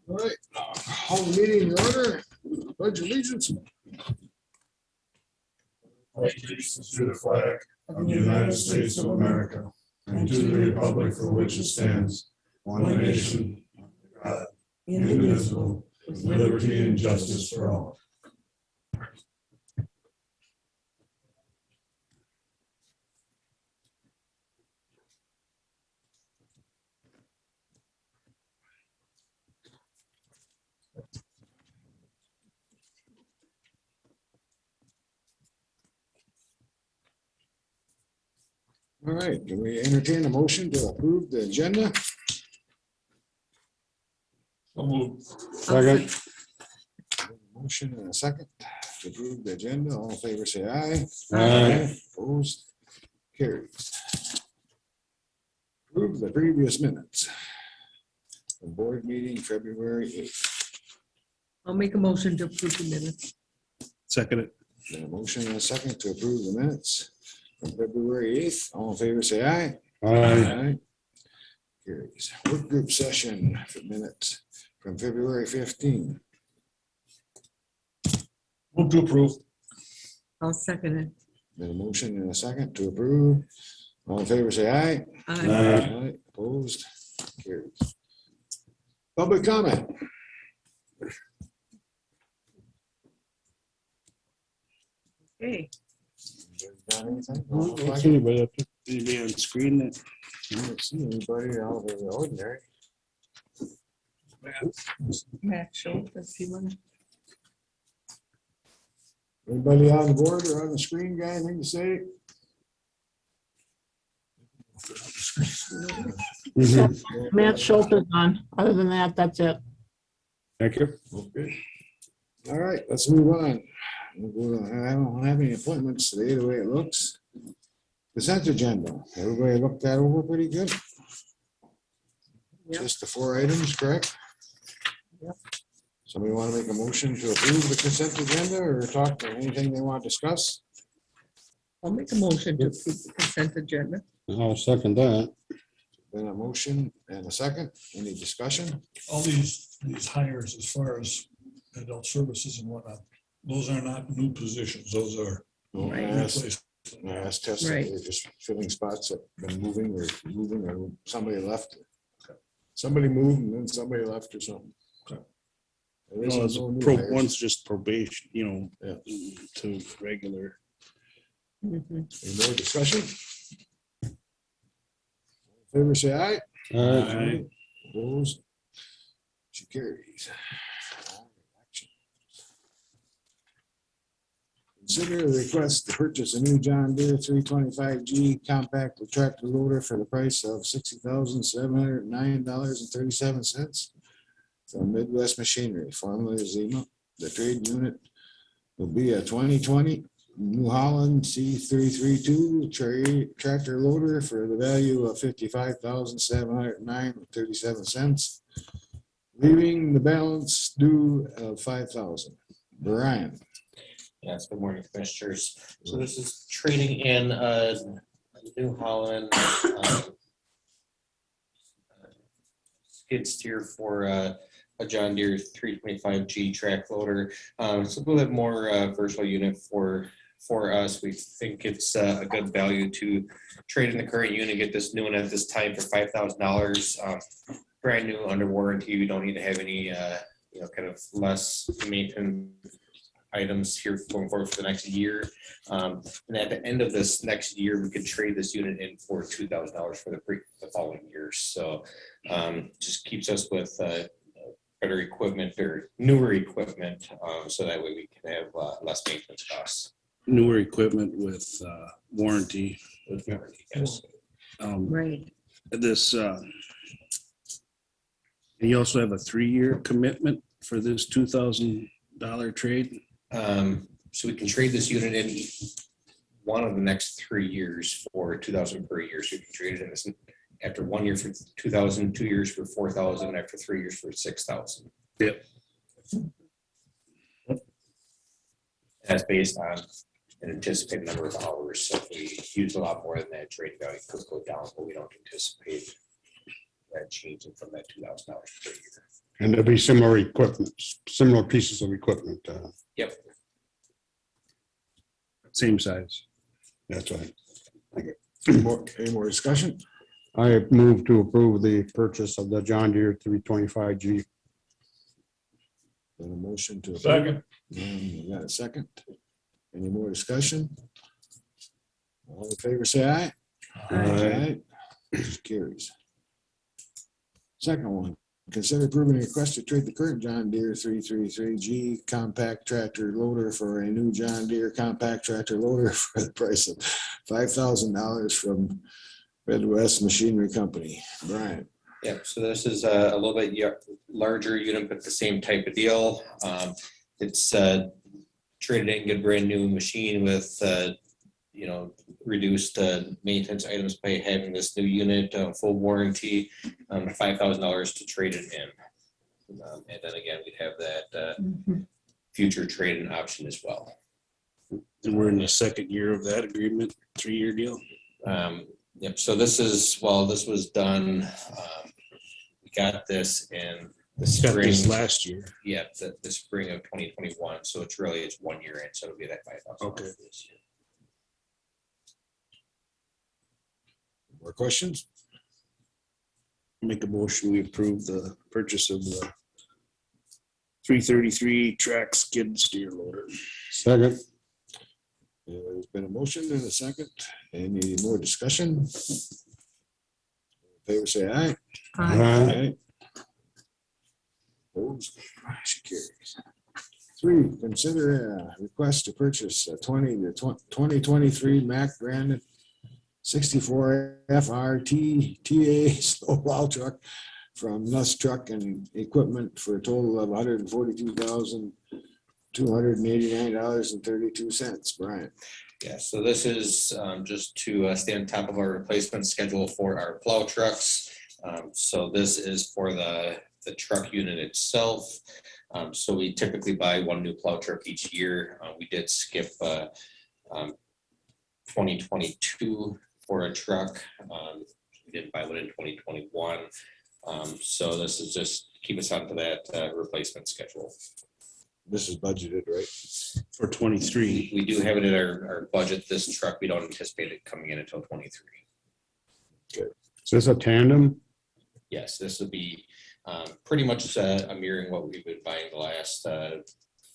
All right, call the meeting in order, pledge allegiance. Allegiance to the flag of the United States of America and to the republic for which it stands, one nation, under God, indivisible, with liberty and justice for all. All right, can we entertain a motion to approve the agenda? So moved. Second. Motion and a second to approve the agenda. All in favor, say aye. Aye. Opposed? Carries. Approve the previous minutes. The board meeting February 8th. I'll make a motion to approve the minutes. Second it. A motion and a second to approve the minutes from February 8th. All in favor, say aye. Aye. Carries. Work group session for minutes from February 15th. Move to approve. I'll second it. Been a motion and a second to approve. All in favor, say aye. Aye. Aye. Opposed? Carries. Public comment. Okay, Got anything? What's anybody up there? Anybody on screen that? I don't see anybody out of the ordinary. Matt Schultz, does he want? Anybody on the board or on the screen, got anything to say? Matt Schultz is on. Other than that, that's it. Thank you. Okay. All right, let's move on. I don't have any appointments today, the way it looks. Consent agenda. Everybody looked that over pretty good. Yep. Just the 4 items, correct? Yep. Somebody want to make a motion to approve the consent agenda or talk to anything they want to discuss? I'll make a motion to approve the consent agenda. I'll second that. Been a motion and a second. Any discussion? All these hires as far as adult services and whatnot, those are not new positions. Those are Right. replacements. That's testing. Right. They're just filling spots that been moving or somebody left. Somebody moved and then somebody left or something. Okay. There isn't no new hires. One's just probation, Yeah. to regular. Mhm. Any more discussion? Favor say aye. Aye. Opposed? She carries. Consider a request to purchase a new John Deere 325G compact tractor loader for the price of $60,709.37 from Midwest Machinery, formerly Zima. The trade unit will be a 2020 New Holland C332 tractor loader for the value of $55,709.37, leaving the balance due of $5,000. Brian. Yes, good morning, commissioners. So this is trading in New Holland skid steer for a John Deere 325G track loader. It's a little bit more versatile unit for us. We think it's a good value to trade in the current unit, get this new one at this time for $5,000. Brand new, under warranty. We don't need to have any kind of less maintenance items here going forward for the next year. And at the end of this next year, we could trade this unit in for $2,000 for the following years. So just keeps us with better equipment or newer equipment, so that way we can have less maintenance costs. Newer equipment with warranty. With warranty, yes. Right. This, you also have a 3-year commitment for this $2,000 trade. So we can trade this unit in one of the next 3 years for $2,000 per year. So we can trade it in this after 1 year for $2,000, 2 years for $4,000, after 3 years for $6,000. Yep. That's based on an anticipated number of hours. So if we use a lot more than that, trade value could go down, but we don't anticipate that changing from that $2,000 per year. And there'll be similar equipment, similar pieces of equipment. Yep. Same size. That's right. Any more discussion? I move to approve the purchase of the John Deere 325G. Got a motion to. approve. Second. And you got a second? Any more discussion? All in favor, say aye. Aye. Motion carries. Second one, consider approving a request to trade the current John Deere 333G compact tractor loader for a new John Deere compact tractor loader for the price of $5,000 from Midwest Machinery Company. Brian. Yep, so this is a little bit larger unit, but the same type of deal. It's traded in, get a brand new machine with, reduced maintenance items by having this new unit, full warranty, $5,000 to trade it in. And then again, we'd have that future trade-in option as well. And we're in the second year of that agreement, 3-year deal. Yep, so this was done, we got this in the Got spring. this last year. Yeah, the spring of 2021, so it's 1 year in, so it'll be that $5,000. Okay. This year. More questions? Make a motion, we approve the purchase of the 333 track skid steer loader. Second. There's been a motion and a second. Any more discussion? All in favor, say aye. Aye. Opposed? Motion carries. 3, consider a request to purchase a 2023 Mack branded 64 FRT TA snowball truck from Nuss Truck and Equipment for a total of $142,289.32. Brian. Yeah, so this is just to stay on top of our replacement schedule for our plow trucks. So this is for the truck unit itself. So we typically buy 1 new plow truck each year. We did skip 2022 for a truck. We didn't buy one in 2021. So this is just keep us onto that replacement schedule. This is budgeted, right? For 23. We do have it in our budget, this truck. We don't anticipate it coming in until 23. Is this a tandem? Yes, this would be pretty much a mirroring what we've been buying the last 4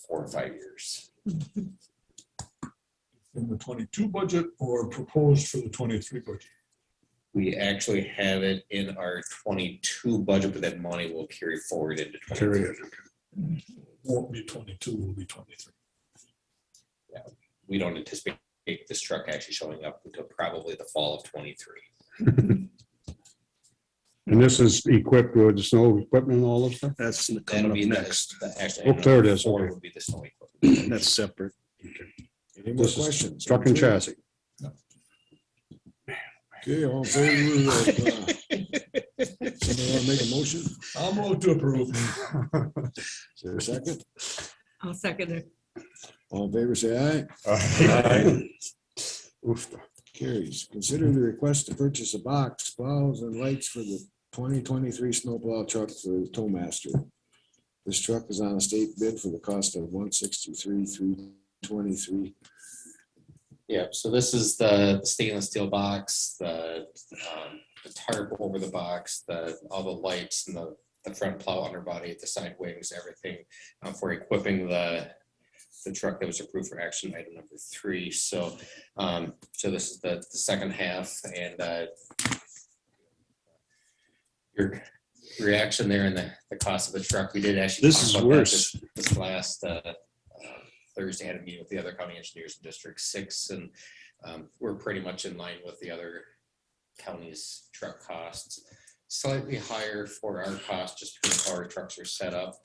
or 5 years. In the 22 budget or proposed for the 23 budget? We actually have it in our 22 budget, but that money will carry forward into 23. Won't be 22, will be 23. We don't anticipate this truck actually showing up until probably the fall of 23. And this is equipped with snow equipment and all of stuff? That's That'll coming up be next. actually. Oh, there it is. 4 Okay. would be the snow equipment. That's separate. Any more This is questions? Truck and chassis. Okay, all in favor of, somebody want to make a motion? I'll move to approve. Is there a second? I'll second it. All in favor, say aye. Oof. Carries. Consider the request to purchase a box, plows and lights for the 2023 snowplow truck for the Towmaster. This truck is on a state bid for the cost of $163,323. Yeah, so this is the stainless steel box, the tarp over the box, all the lights and the front plow underbody, the side wings, everything for equipping the truck that was approved for action item number 3. So so this is the second half, and your reaction there and the cost of the truck. We did actually. This talk is about that worse. This last Thursday, I had a meeting with the other county engineers in District 6, and we're pretty much in line with the other counties' truck costs. Slightly higher for our cost just because how our trucks are set up.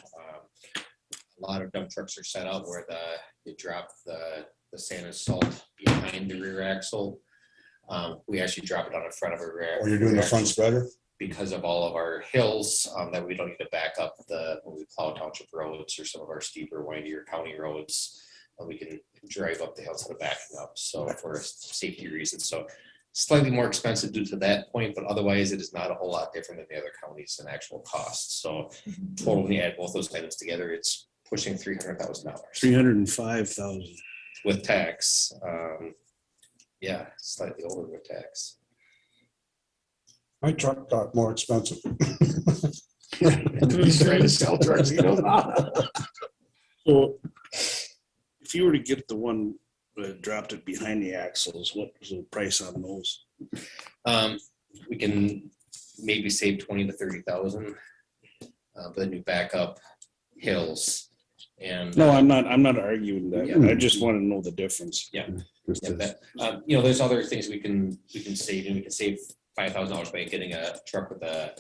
A lot of dump trucks are set up where you drop the sand and salt behind the rear axle. We actually drop it on the front of a rear. Or you're doing the front spreader? Because of all of our hills that we don't need to back up when we plow township roads or some of our steeper, windier county roads, we can drive up the hills instead of backing up. So for safety reasons, so slightly more expensive due to that point, but otherwise it is not a whole lot different than the other counties in actual costs. So total, when you add both those items together, it's pushing $300,000 $305,000. with tax. Yeah, slightly over with tax. My truck got more expensive. He's trying to sell trucks, he knows. So if you were to get the one that dropped it behind the axles, what was the price on those? We can maybe save 20 to 30,000. The new backup hills and. No, I'm not arguing that. Yeah. I just want to know the difference. Yeah, there's other things we can save, and we can save $5,000 by getting a truck with a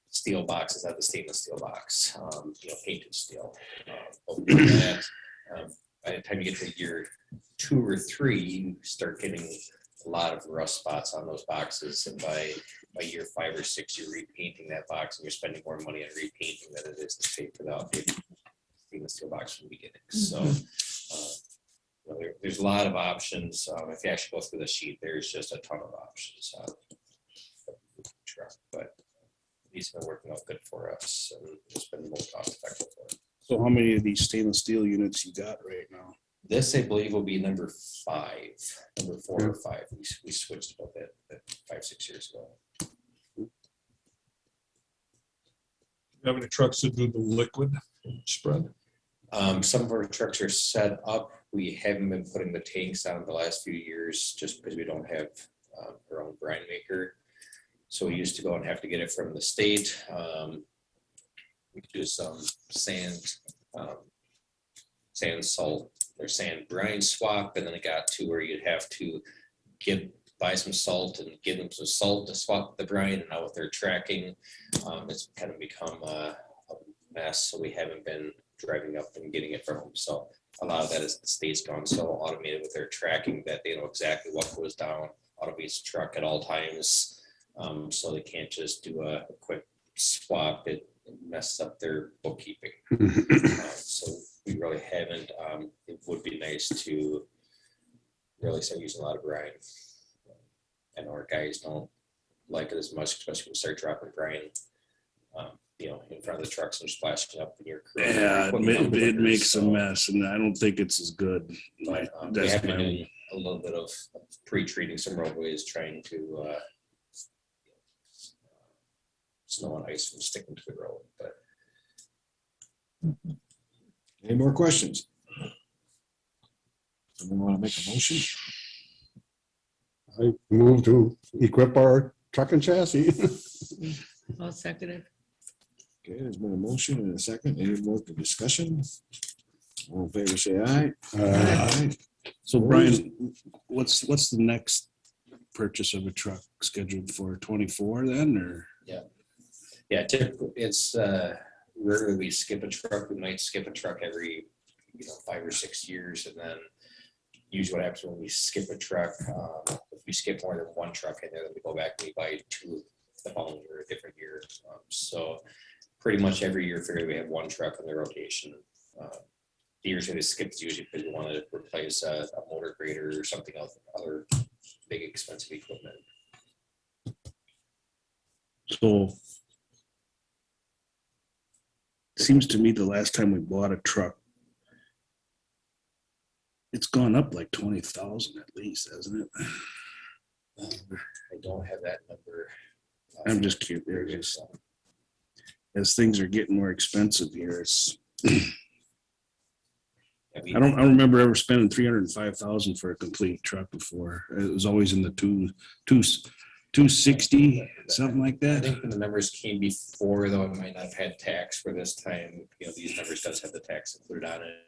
steel box instead of the stainless steel box, painted steel. By the time you get to year 2 or 3, you start getting a lot of rust spots on those boxes, and by year 5 or 6, you're repainting that box, and you're spending more money on repainting than it is to pay for the outdated stainless steel box from the beginning. So there's a lot of options. If you actually go through the sheet, there's just a ton of options. But these have been working out good for us, and it's been the most cost effective for us. So how many of these stainless steel units you got right now? This, I believe, will be number 5, number 4 or 5. We switched about that 5-6 years ago. You have any trucks that do the liquid spread? Some of our trucks are set up. We haven't been putting the tanks on the last few years just because we don't have our own brine maker. So we used to go and have to get it from the state. We could do some sand, salt, or sand brine swap, and then it got to where you'd have to buy some salt and give them some salt to swap the brine. And now with their tracking, it's kind of become a mess. So we haven't been driving up and getting it from them. So a lot of that is the state's gone so automated with their tracking that they know exactly what goes down out of each truck at all times. So they can't just do a quick swap. It messes up their bookkeeping. So we really haven't. It would be nice to really start using a lot of brine. I know our guys don't like it as much, especially when we start dropping brine, in front of the trucks and splashing up in your crew. Yeah, it makes a mess, and I don't think it's as good. But we have been doing a little bit of pre-treating some roadways, trying to snow and ice from sticking to the road. But Any more questions? Someone want to make a motion? I move to equip our truck and chassis. I'll second it. Okay, there's been a motion and a second. Any more discussion? All in favor, say aye. Aye. So Brian, what's the next purchase of a truck scheduled for 24 then, or? yeah, typically it's rarely we skip a truck. We might skip a truck every 5 or 6 years, and then usually what happens when we skip a truck, if we skip more than one truck in there, then we go back and we buy 2 the following year, a different year. So pretty much every year, figure we have one truck in the rotation. The years that it skips usually because we want to replace a motor grader or something else, other big expensive equipment. So seems to me the last time we bought a truck, it's gone up like 20,000 at least, hasn't it? I don't have that number. I'm just curious. As things are getting more expensive here, I don't remember ever spending 305,000 for a complete truck before. It was always in the 260, something like I that. think when the numbers came before, though, it might not have had tax for this time. These numbers does have the tax included on it.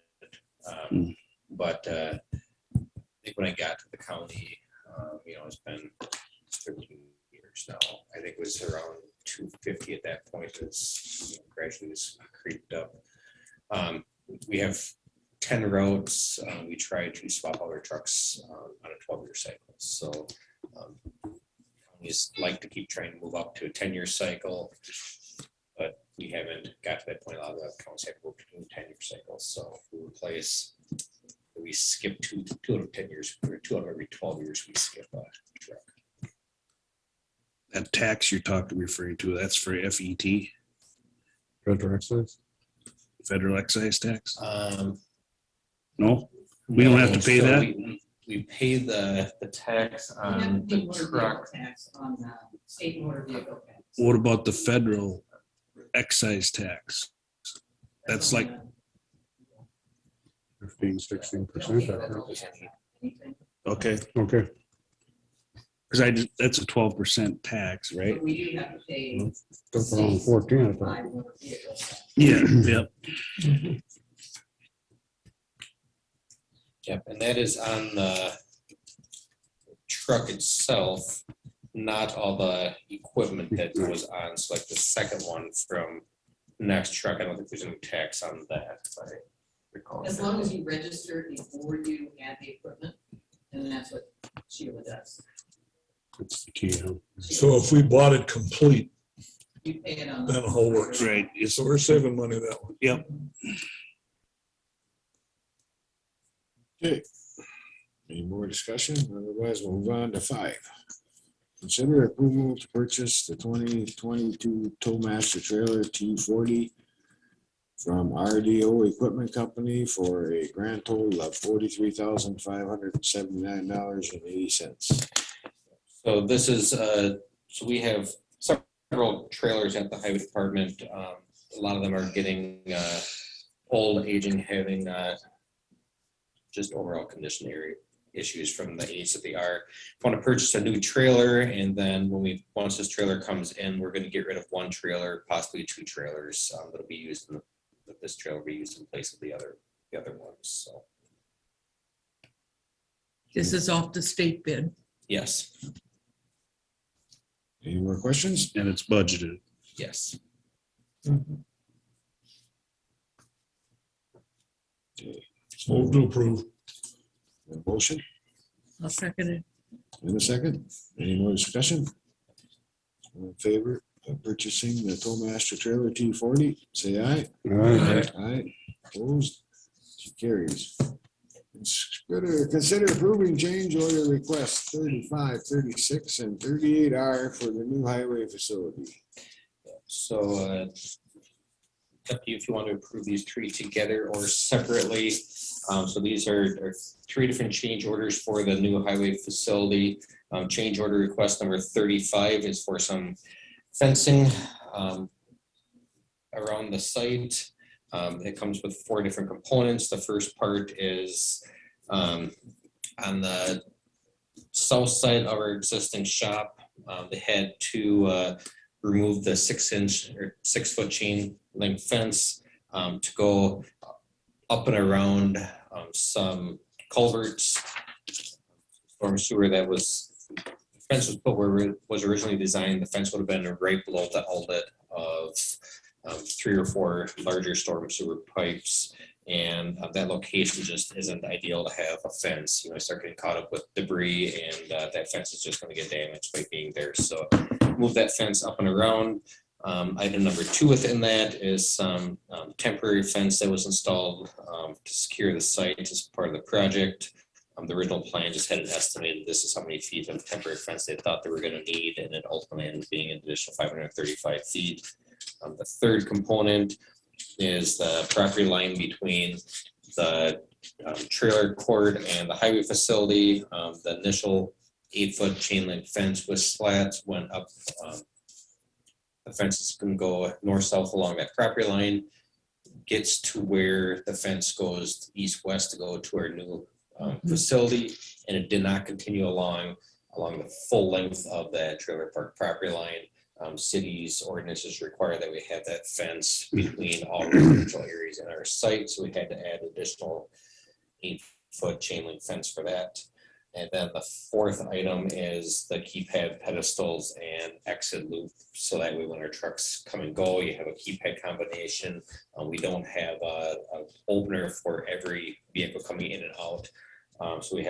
But I think when I got to the county, it's been 13 years now. I think it was around 250 at that point. It's gradually just creeped up. We have 10 routes. We try to swap all our trucks on a 12-year cycle. So we like to keep trying to move up to a 10-year cycle, but we haven't got to that point. A lot of the counties have worked in 10-year cycles. So we skip two out of 10 years, or 2 out of every 12 years we skip That tax you're referring to, that's for FET, Federal excise? federal excise tax? Um, No, we don't have to pay so that? We pay the tax You have to on pay the motor truck. vehicle tax on the state motor vehicle tax. What about the federal excise tax? That's like, 15-16%. Anything. okay, Okay. because that's a 12% tax, right? But we do have to pay. That's around 14, I thought. 5 motor vehicle tax. Yeah, yep. Yep, and that is on the truck itself, not all the equipment that goes on. So like the second one from next truck, I don't think there's any tax on that, if I recall. As long as you register before you add the equipment, and that's what Sheila does. That's the key, huh? So if we bought it complete, You pay it on. then the whole works. Right, it's, So we're saving money that way. yep. Okay. Any more discussion? Otherwise, we'll move on to 5. Consider approval to purchase the 2022 Towmaster trailer T40 from RDO Equipment Company for a grand total of $43,579.80. So this is, so we have several trailers at the highway department. A lot of them are getting old, aging, having just overall condition area issues from the age that they are. Want to purchase a new trailer, and then once this trailer comes in, we're going to get rid of one trailer, possibly 2 trailers that'll be used that this trailer will be used in place of the other ones. So This is off the state bid. yes, Any more questions? And it's budgeted. yes. Move to approve. A motion I'll second it. in a second. Any more discussion? All in favor of purchasing the Towmaster trailer T40, say aye. All right. Aye. Opposed? She carries. Consider approving change order request 35, 36, and 38R for the new highway facility. So up to you if you want to approve these 3 together or separately. So these are 3 different change orders for the new highway facility. Change order request number 35 is for some fencing around the site. It comes with 4 different components. The first part is on the south side of our existing shop. They had to remove the 6-inch or 6-foot chain link fence to go up and around some culverts, storm sewer that was, fence was put where it was originally designed. The fence would have been right below the outlet of 3 or 4 larger storm sewer pipes. And that location just isn't ideal to have a fence. You know, start getting caught up with debris, and that fence is just going to get damaged by being there. So move that fence up and around. Item number 2 within that is some temporary fence that was installed to secure the site as part of the project. The original plan just had an estimated, this is how many feet of temporary fence they thought they were going to need, and it ultimately ended up being an additional 535 feet. The third component is the property line between the trailer court and the highway facility. The initial 8-foot chain link fence with slats went up. The fences can go north-south along that property line, gets to where the fence goes east-west to go to our new facility, and it did not continue along the full length of that trailer park property line. Cities ordinances require that we have that fence between all residential areas in our site, so we had to add additional 8-foot chain link fence for that. And then the fourth item is the keypad pedestals and exit loop, so that way when our trucks come and go, you have a keypad combination. We don't have a opener for every vehicle coming in and out. So we're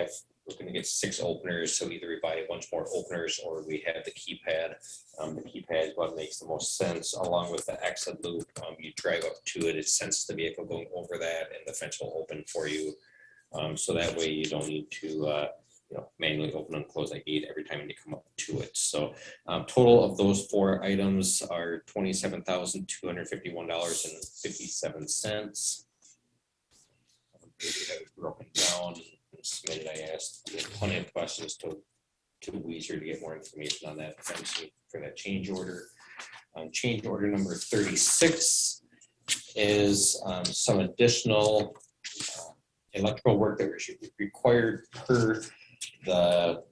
going to get 6 openers. So either we buy a bunch more openers or we have the keypad. The keypad is what makes the most sense, along with the exit loop. You drive up to it, it senses the vehicle going over that, and the fence will open for you. So that way you don't need to manually open and close that gate every time you come up to it. So total of those 4 items are $27,251.57. Broken down and submitted. I asked plenty of questions to Weezer to get more information on that fencing for that change order. Change order number 36 is some additional electrical work that was required per the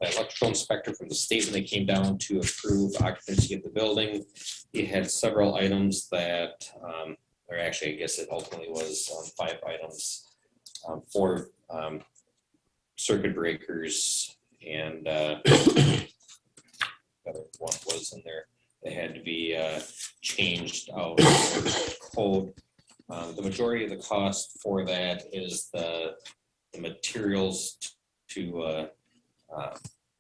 electrical inspector from the state when they came down to approve occupancy of the building. He had several items that, or actually, I guess it ultimately was 5 items, 4 circuit breakers, and the other one was in there. They had to be changed out of code. The majority of the cost for that is the materials to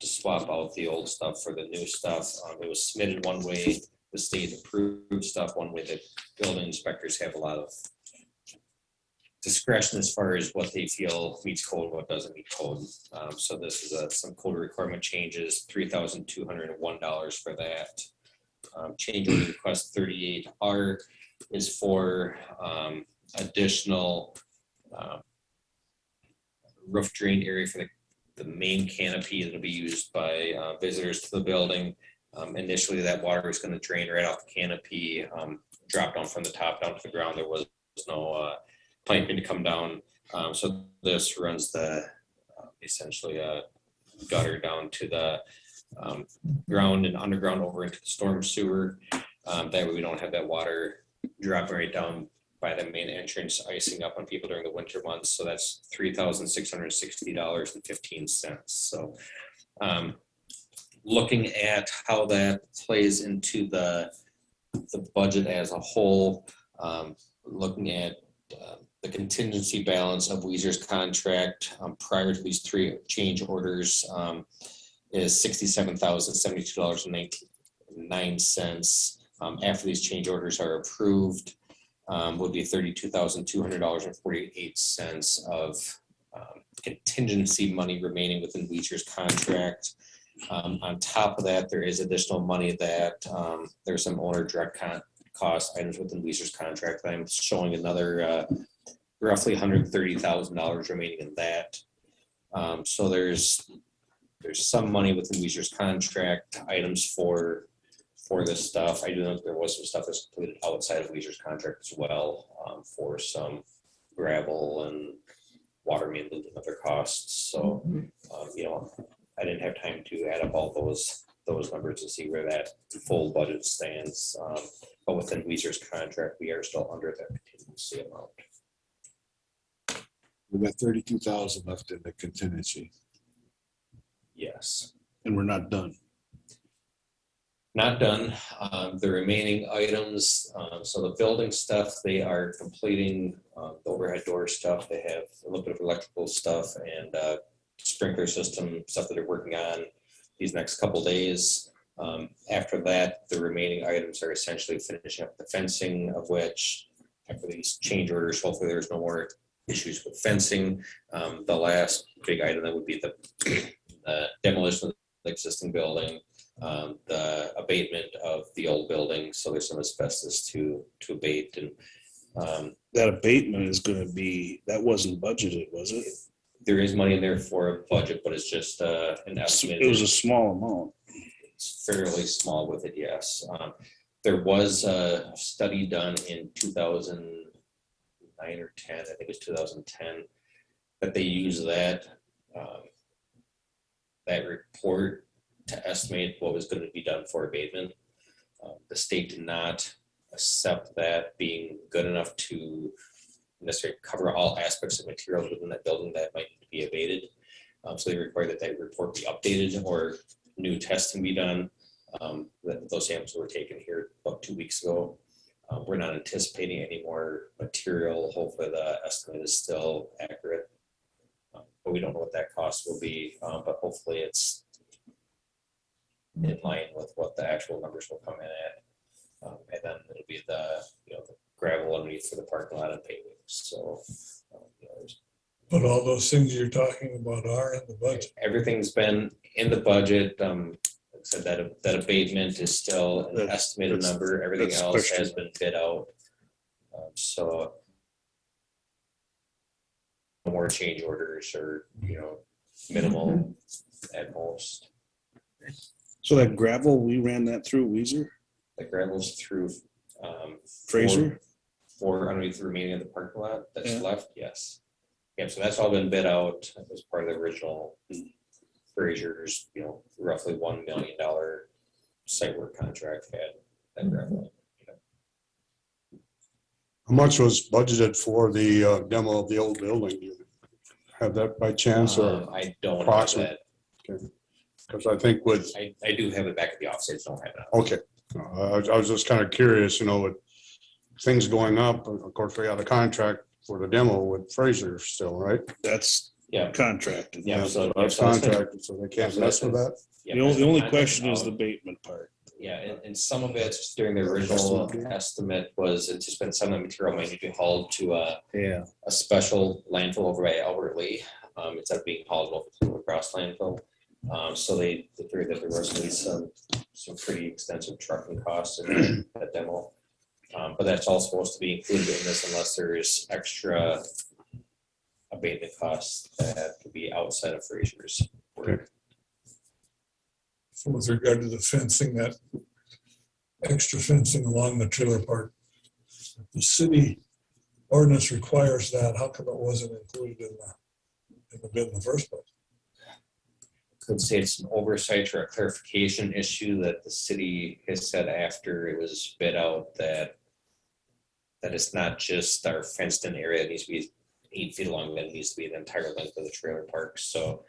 swap out the old stuff for the new stuff. It was submitted one way, the state approved stuff one way. The building inspectors have a lot of discretion as far as what they feel meets code, what doesn't meet code. So this is some code requirement changes, $3,201 for that. Change order request 38R is for additional roof drain area for the main canopy that'll be used by visitors to the building. Initially, that water is going to drain right off the canopy, drop down from the top down to the ground. There was no piping to come down. So this runs the essentially a gutter down to the ground and underground over into the storm sewer. That way we don't have that water dropping right down by the main entrance, icing up on people during the winter months. So that's $3,660.15. So looking at how that plays into the budget as a whole, looking at the contingency balance of Weezer's contract prior to these 3 change orders is $67,072.09. After these change orders are approved, would be $32,200.48 of contingency money remaining within Weezer's contract. On top of that, there is additional money that there's some owner direct cost items within Weezer's contract. I'm showing another roughly $130,000 remaining in that. So there's some money within Weezer's contract items for this stuff. I do know there was some stuff that's included outside of Weezer's contract as well, for some gravel and water main and other costs. So, I didn't have time to add up all those numbers to see where that full budget stands. But within Weezer's contract, we are still under that contingency amount. We got 32,000 left in the contingency. Yes. And we're not done. Not done. The remaining items, so the building stuff, they are completing the overhead door stuff. They have a little bit of electrical stuff and sprinkler system stuff that they're working on these next couple days. After that, the remaining items are essentially finishing up the fencing, of which after these change orders, hopefully there's no more issues with fencing. The last big item that would be the demolition of the existing building, the abatement of the old building. So there's some asbestos to abate, and That abatement is going to be, that wasn't budgeted, was it? there is money in there for a budget, but it's just an estimate. It was a small amount. It's fairly small with it, yes. There was a study done in 2009 or 10, I think it was 2010, that they used that report to estimate what was going to be done for abatement. The state did not accept that being good enough to necessarily cover all aspects of materials within that building that might need to be abated. So they require that report be updated or new testing be done. Those samples were taken here about 2 weeks ago. We're not anticipating any more material. Hopefully the estimate is still accurate. But we don't know what that cost will be, but hopefully it's in line with what the actual numbers will come in at. And then it'll be the gravel underneath for the parking lot and paving. So there's But all those things you're talking about are in the budget. Everything's been in the budget. Like I said, that abatement is still an That- estimated that's- number. Everything that's else has questionable. been bid out. So no more change orders or, minimal at most. So that gravel, we ran that through Weezer, The gravel's through Fraser? for underneath the remaining of the parking lot that's Yeah. left, yes. Yep, so that's all been bid out as part of the original Fraser's, roughly $1 million site work contract had that gravel. How much was budgeted for the demo of the old building? Do you have that by chance or? I don't have approximate? that. Because I think with, I do have it back at the office, I just don't have it. okay, I was just kind of curious, with things going up, of course, we had a contract for the demo with Fraser still, right? That's Yeah, contracted. yeah, so That's contracted, so they can't mess with that. yeah, The only contract question is out. the abatement part. Yeah, and some of it during the original estimate was anticipating some of the material might need to be hauled to Yeah. a special landfill over by Albert Lee. Instead of being hauled over to the Cross landfill. So they figured that there was gonna be some pretty extensive trucking costs in that demo. But that's all supposed to be included in this unless there's extra abatement costs that could be outside of Fraser's work. So with regard to the fencing, that extra fencing along the trailer park, the city ordinance requires that. How come it wasn't included in the bid in the first place? Could say it's an oversight or a clarification issue that the city has said after it was bid out that it's not just our fenced in area that needs to be 8 feet long, that it needs to be the entire length of the trailer park. So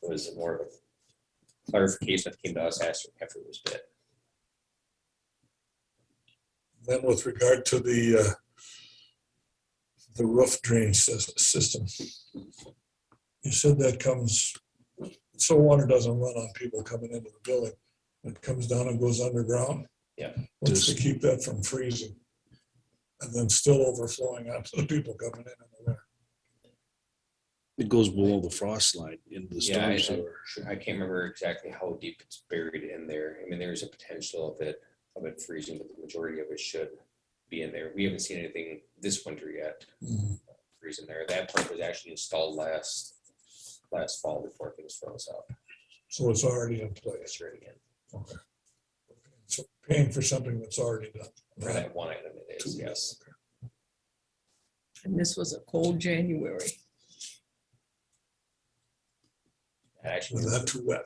it was more of a clarification that came to us after it was bid. Then with regard to the roof drain system, you said that comes, so water doesn't run on people coming into the building. It comes down and goes underground. Yeah. What's to keep that from freezing? And then still overflowing onto the people coming in the winter. It goes below the frost line into the Yeah, storm sewer. I can't remember exactly how deep it's buried in there. I mean, there's a potential of it freezing, but the majority of it should be in there. We haven't seen anything this winter yet freezing there. That part was actually installed last fall before things froze up. So it's already in place. It's ready again. Okay. So paying for something that's already done. For that one item it is, yes. And this was a cold January. Actually, Was that too wet?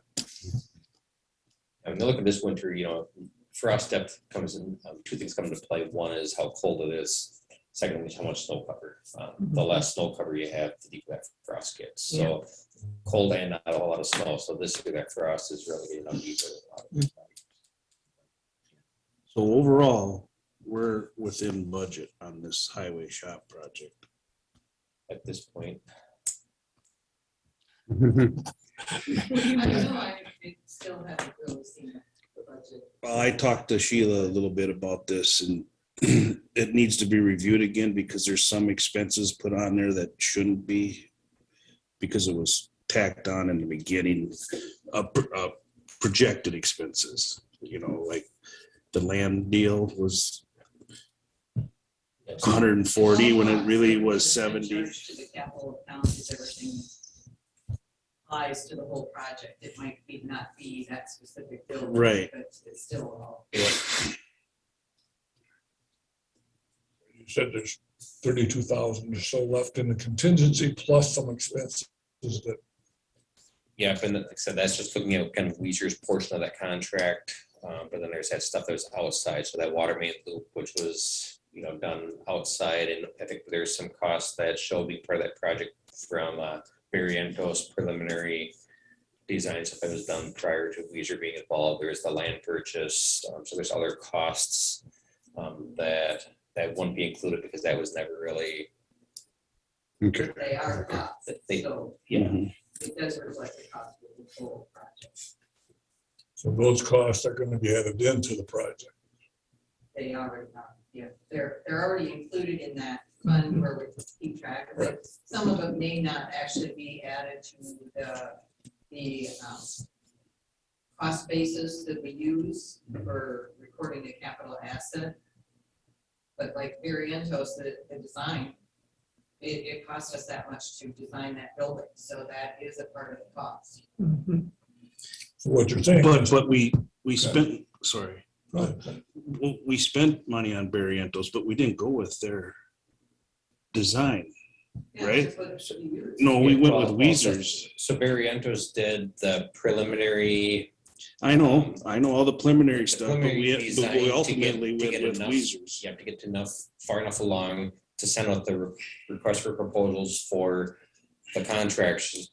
I mean, look at this winter, frost depth comes in, two things come into play. One is how cold it is. Second is how much snow cover. The less snow cover you have, the deeper that frost gets. So cold and not a whole lot of snow. So this year that frost is really getting up deeper. So overall, we're within budget on this highway shop project. At this point, I don't know, I still haven't really seen the budget. Well, I talked to Sheila a little bit about this and it needs to be reviewed again because there's some expenses put on there that shouldn't be because it was tacked on in the beginning, projected expenses, like the land deal was 140 when it really was 70. To the capital account, is everything applies to the whole project. It might not be that specific building. Right. But it's still all. You said there's 32,000 or so left in the contingency plus some expenses that. yeah, and like I said, that's just looking at kind of Weezer's portion of that contract. But then there's that stuff that was outside. So that water main loop, which was, done outside. And I think there's some costs that show being part of that project from Barrientos preliminary design stuff that was done prior to Weezer being involved. There's the land purchase. So there's other costs that wouldn't be included because that was never really. Okay. They are costs, so Mhm. it does reflect the cost of the whole project. So those costs are going to be added into the project. They already are, yeah, they're already included in that fund where we keep track of it. Some of it may not actually be added to the cost basis that we use for recording a capital asset. But like Variantos, the design, it cost us that much to design that building, so that is a part of the cost. Mhm. So what you're saying. But, is- but we spent, sorry, Go ahead. we spent money on Barrientos, but we didn't go with their design. Yeah, Right. that's what it should be used. No, we went Well, with Weezer's. So Barrientos did the preliminary. I know all the preliminary stuff, but preliminary we design to ultimately to went with enough- Weezer's. You have to get far enough along to send out the request for proposals for the contractors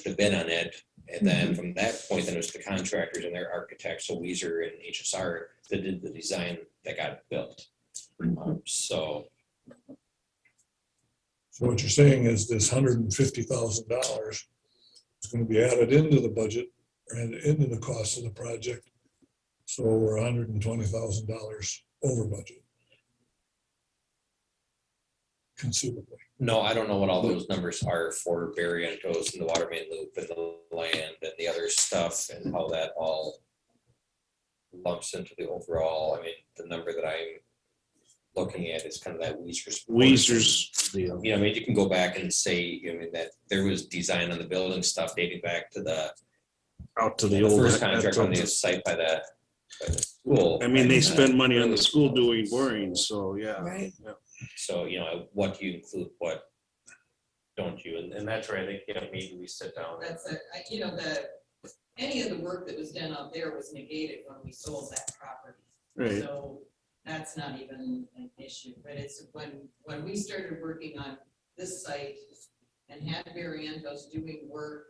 to bid on it. And then from that point, then it was the contractors and their architects, so Weezer and HSR, that did the design that got built. So So what you're saying is this $150,000 is going to be added into the budget and into the cost of the project. So we're $120,000 over budget. Conceivably. no, I don't know what all those numbers are for Barrientos and the water main loop and the land and the other stuff and how that all lumps into the overall. I mean, the number that I'm looking at is kind of that Weezer's. Weezer's deal. You know, I mean, you can go back and say, I mean, that there was design on the building stuff dating back to the Out to the the old. first contract on the site by the school. I mean, they And, spend money on the early school doing boring, so yeah. Right. So, you know, what do you include, what don't you? And that's where I think, you know, maybe we sit down. That's you know, any of the work that was done out there was negated when we sold that property. Right. So that's not even an issue, but it's when we started working on this site and had Variantos doing work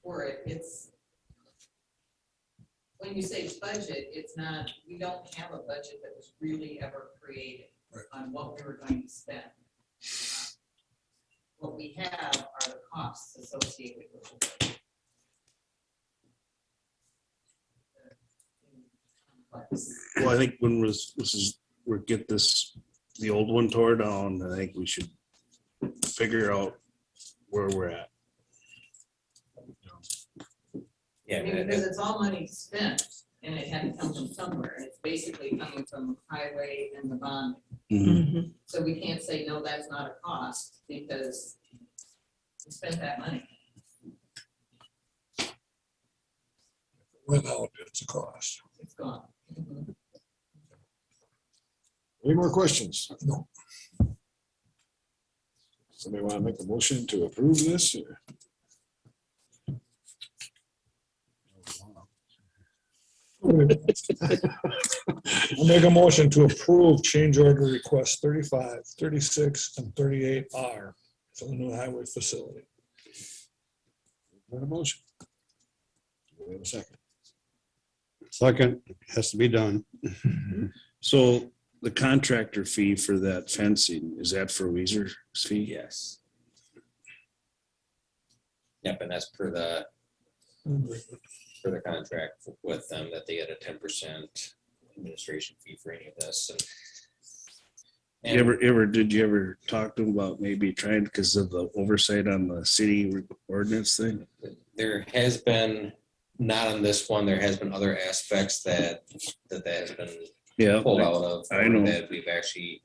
for it, it's, when you say budget, it's not, we don't have a budget that was really ever created on what we were going to spend. What we have are the costs associated with it. Well, I think when we're get the old one tore down, I think we should figure out where we're at. Yeah, I mean, because it's all money spent and it had to come from somewhere. And it's basically coming from highway and the bond. Mhm. So we can't say, no, that's not a cost because we spent that money. Without it's a cost. It's gone. Any more questions? No. Somebody want to make a motion to approve this? Or- I'll make a motion to approve change order request 35, 36, and 38R for the new highway facility. Got a motion? Do we have a second? Second, has to be done. So the contractor fee for that fencing, is that for Weezer's fee? yes. Yep, and that's per the contract with them, that they get a 10% administration fee for any of this. Did you ever talk to them about maybe trying, because of the oversight on the city ordinance thing? There has been, not on this one, there has been other aspects that has been Yeah. pulled out of. I know. That we've actually,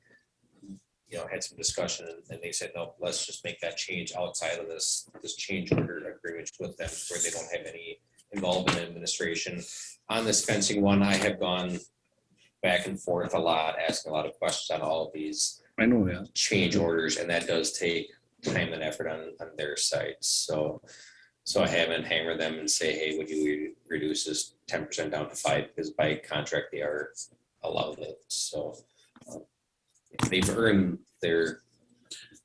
you know, had some discussion and they said, no, let's just make that change outside of this change order agreement with them where they don't have any involvement in administration. On this fencing one, I have gone back and forth a lot, asking a lot of questions on all of these I know that. change orders, and that does take time and effort on their sites. So I haven't hammered them and say, hey, would you reduce this 10% down to 5%, because by contract they are allowed it. So they've earned their,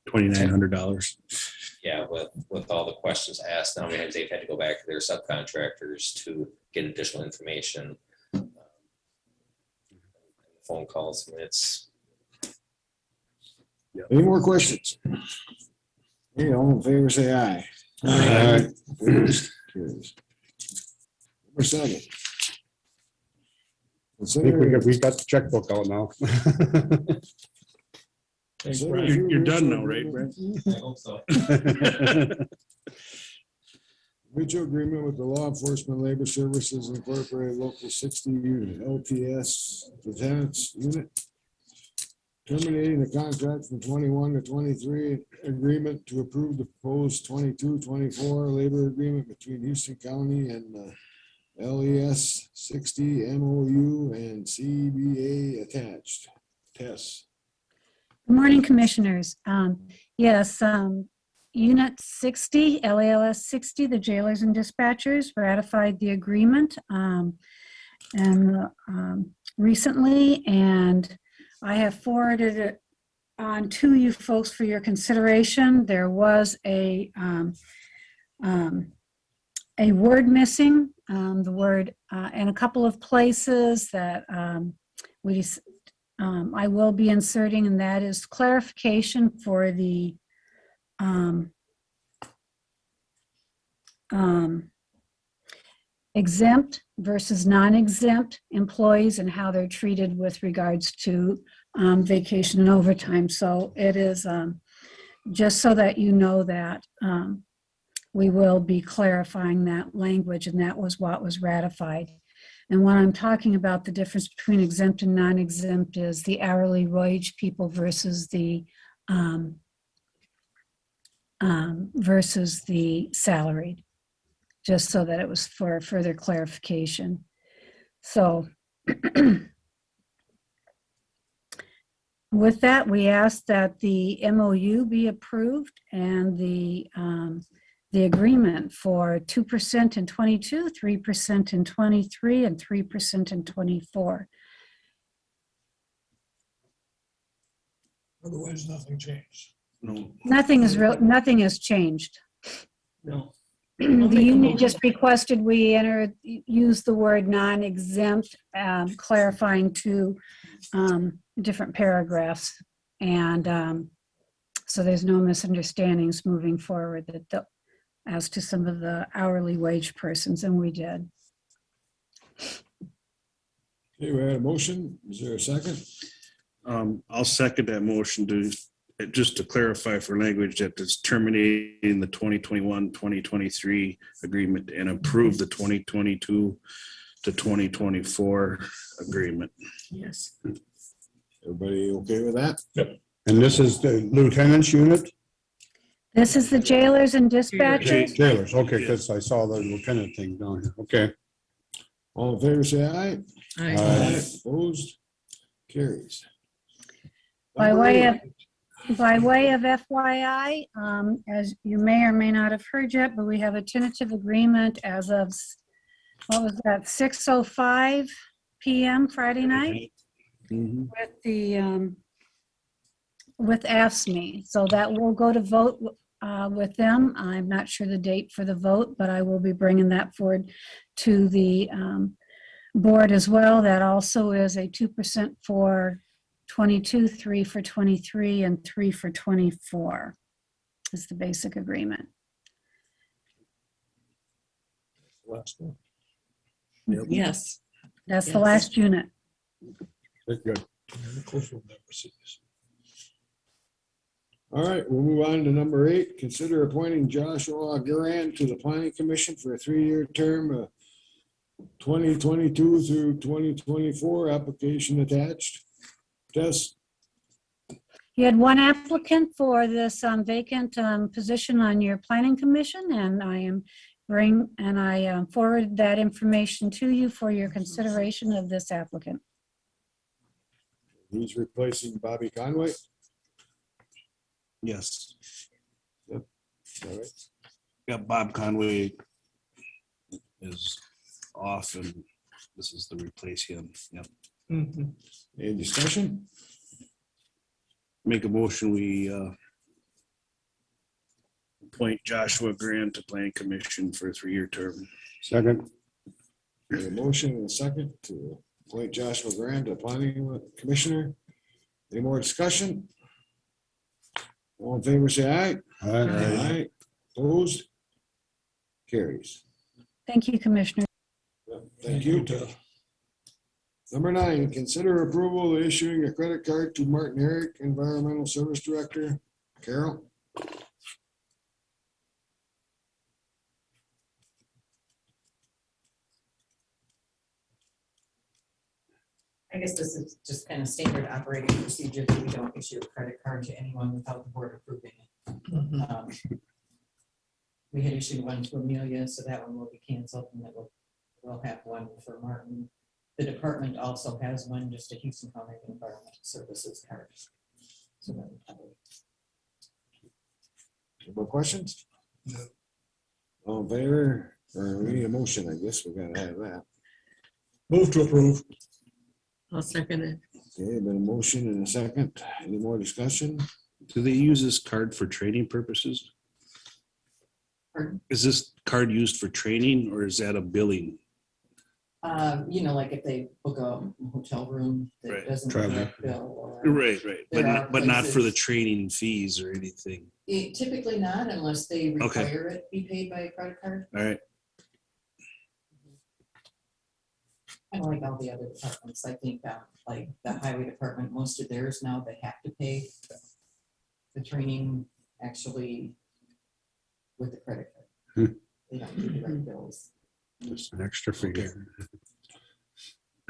$2,900. yeah, with all the questions asked. Now they've had to go back to their subcontractors to get additional information. Phone calls, and it's, Any more questions? Hey, all in favor, say aye. Aye. Opposed? Carries. Number 7. I think we got the checkbook out now. Thanks, Consider Brian. You're done now, right, Brent? I hope so. Mutual agreement with the Law Enforcement Labor Services Incorporated Local 60 Unit, LTS Lieutenants Unit. Terminating the contract from 21 to 23, agreement to approve the proposed 22-24 labor agreement between Houston County and LES 60 MOU and CBA attached. Tess. Good morning, Commissioners. Yes, Unit 60, LALS 60, the jailers and dispatchers ratified the agreement recently, and I have forwarded it on to you folks for your consideration. There was a word missing, the word in a couple of places that I will be inserting, and that is clarification for the exempt versus non-exempt employees and how they're treated with regards to vacation and overtime. So it is just so that you know that we will be clarifying that language, and that was what was ratified. And when I'm talking about the difference between exempt and non-exempt is the hourly wage people versus the salaried, just so that it was for further clarification. So with that, we ask that the MOU be approved and the agreement for 2% in 22, 3% in 23, and 3% in 24. Otherwise, nothing changed. No. Nothing has changed. No. The make a union motion. just requested we use the word non-exempt, clarifying two different paragraphs. And so there's no misunderstandings moving forward as to some of the hourly wage persons, and we did. Okay, we had a motion. Is there a second? I'll second that motion just to clarify for language that it's terminating the 2021-2023 agreement and approve the 2022 to 2024 agreement. Yes. Everybody okay with that? And this is the lieutenant's unit? This is the jailers and dispatchers. Jailers, okay, because I saw the lieutenant thing down here. Okay. All in favor, say aye. Aye. Opposed? Carries. By way of FYI, as you may or may not have heard yet, but we have a tentative agreement as of, what was that, 6:05 p.m. Friday night Mhm. with the with AFSCME. So that will go to vote with them. I'm not sure the date for the vote, but I will be bringing that forward to the board as well. That also is a 2% for 22, 3 for 23, and 3 for 24 is the basic agreement. Last one. Yes. That's the Yes. last unit. Good. And of course, we'll never see this. All right, we'll move on to number 8. Consider appointing Joshua Duran to the Planning Commission for a 3-year term, 2022 through 2024, application attached. Tess, You had one applicant for this vacant position on your planning commission, and I forwarded that information to you for your consideration of this applicant. he's replacing Bobby Conway. Yes. All right. Yeah, Bob Conway is off and this is to replace him. Yep. Mhm. Any discussion? Make a motion, we appoint Joshua Grant to Planning Commission for a 3-year term. Second. We have a motion and a second to appoint Joshua Grant to Planning Commissioner. Any more discussion? All in favor, say aye. Aye. Opposed? Carries. Thank you, Commissioner. Thank you. Tess. Number 9, consider approval of issuing a credit card to Martin Herrick, Environmental Service Director. Carol? I guess this is just kind of standard operating procedure that we don't issue a credit card to anyone without the board approving it. Um, We had issued one to Amelia, so that one will be canceled, and then we'll have one for Martin. The department also has one, just a Houston County Environmental Services card. So that would cover it. Any more questions? No. All in favor? Or we need a motion, I guess we gotta have that. Move to approve. I'll second it. Okay, been a motion and a second. Any more discussion? Do they use this card for training purposes? Pardon? Is this card used for training or is that a billing? You know, like if they book a hotel room that Right. doesn't Travel. have bill or. Right. There are But not for the places- training fees or anything. Typically not unless they Okay. require it be paid by a credit card. All right. Kind of like all the other departments, I think, like the highway department, most of theirs now, they have to pay the training actually with the credit card. They don't do direct bills. Just an extra fee.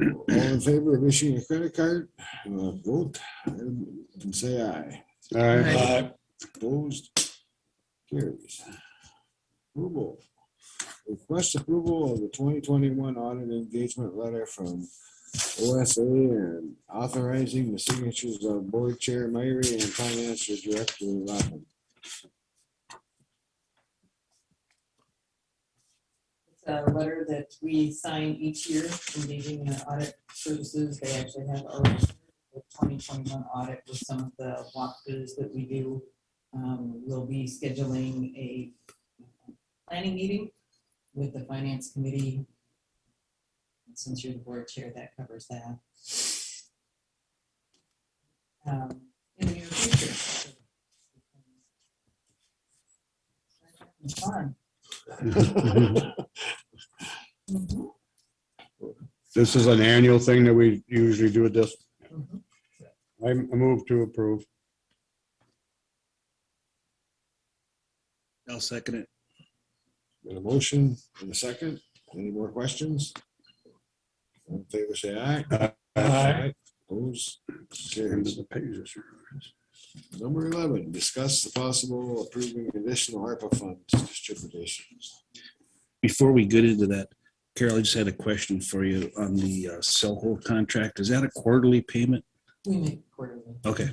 All in favor of issuing a credit card? Vote and say aye. Aye. Opposed? Carries. Approval. Request approval of the 2021 audit engagement letter from OSA and authorizing the signatures of board chair Myrie and finance director Lockman. It's a letter that we sign each year engaging in audit services. They actually have our 2021 audit with some of the walkthroughs that we do. We'll be scheduling a planning meeting with the finance committee. Since you're the board chair, that covers that. In the near future. Fun. This is an annual thing that we usually do with this. Mhm. I move to approve. I'll second it. Got a motion and a second. Any more questions? All in favor, say aye. Aye. Opposed? End Carries. of the pages. Number 11, discuss the possible approving additional ARPA funds distributions. Before we get into that, Carol, I just had a question for you on the cell hole contract. Is that a quarterly payment? We make quarterly. Okay.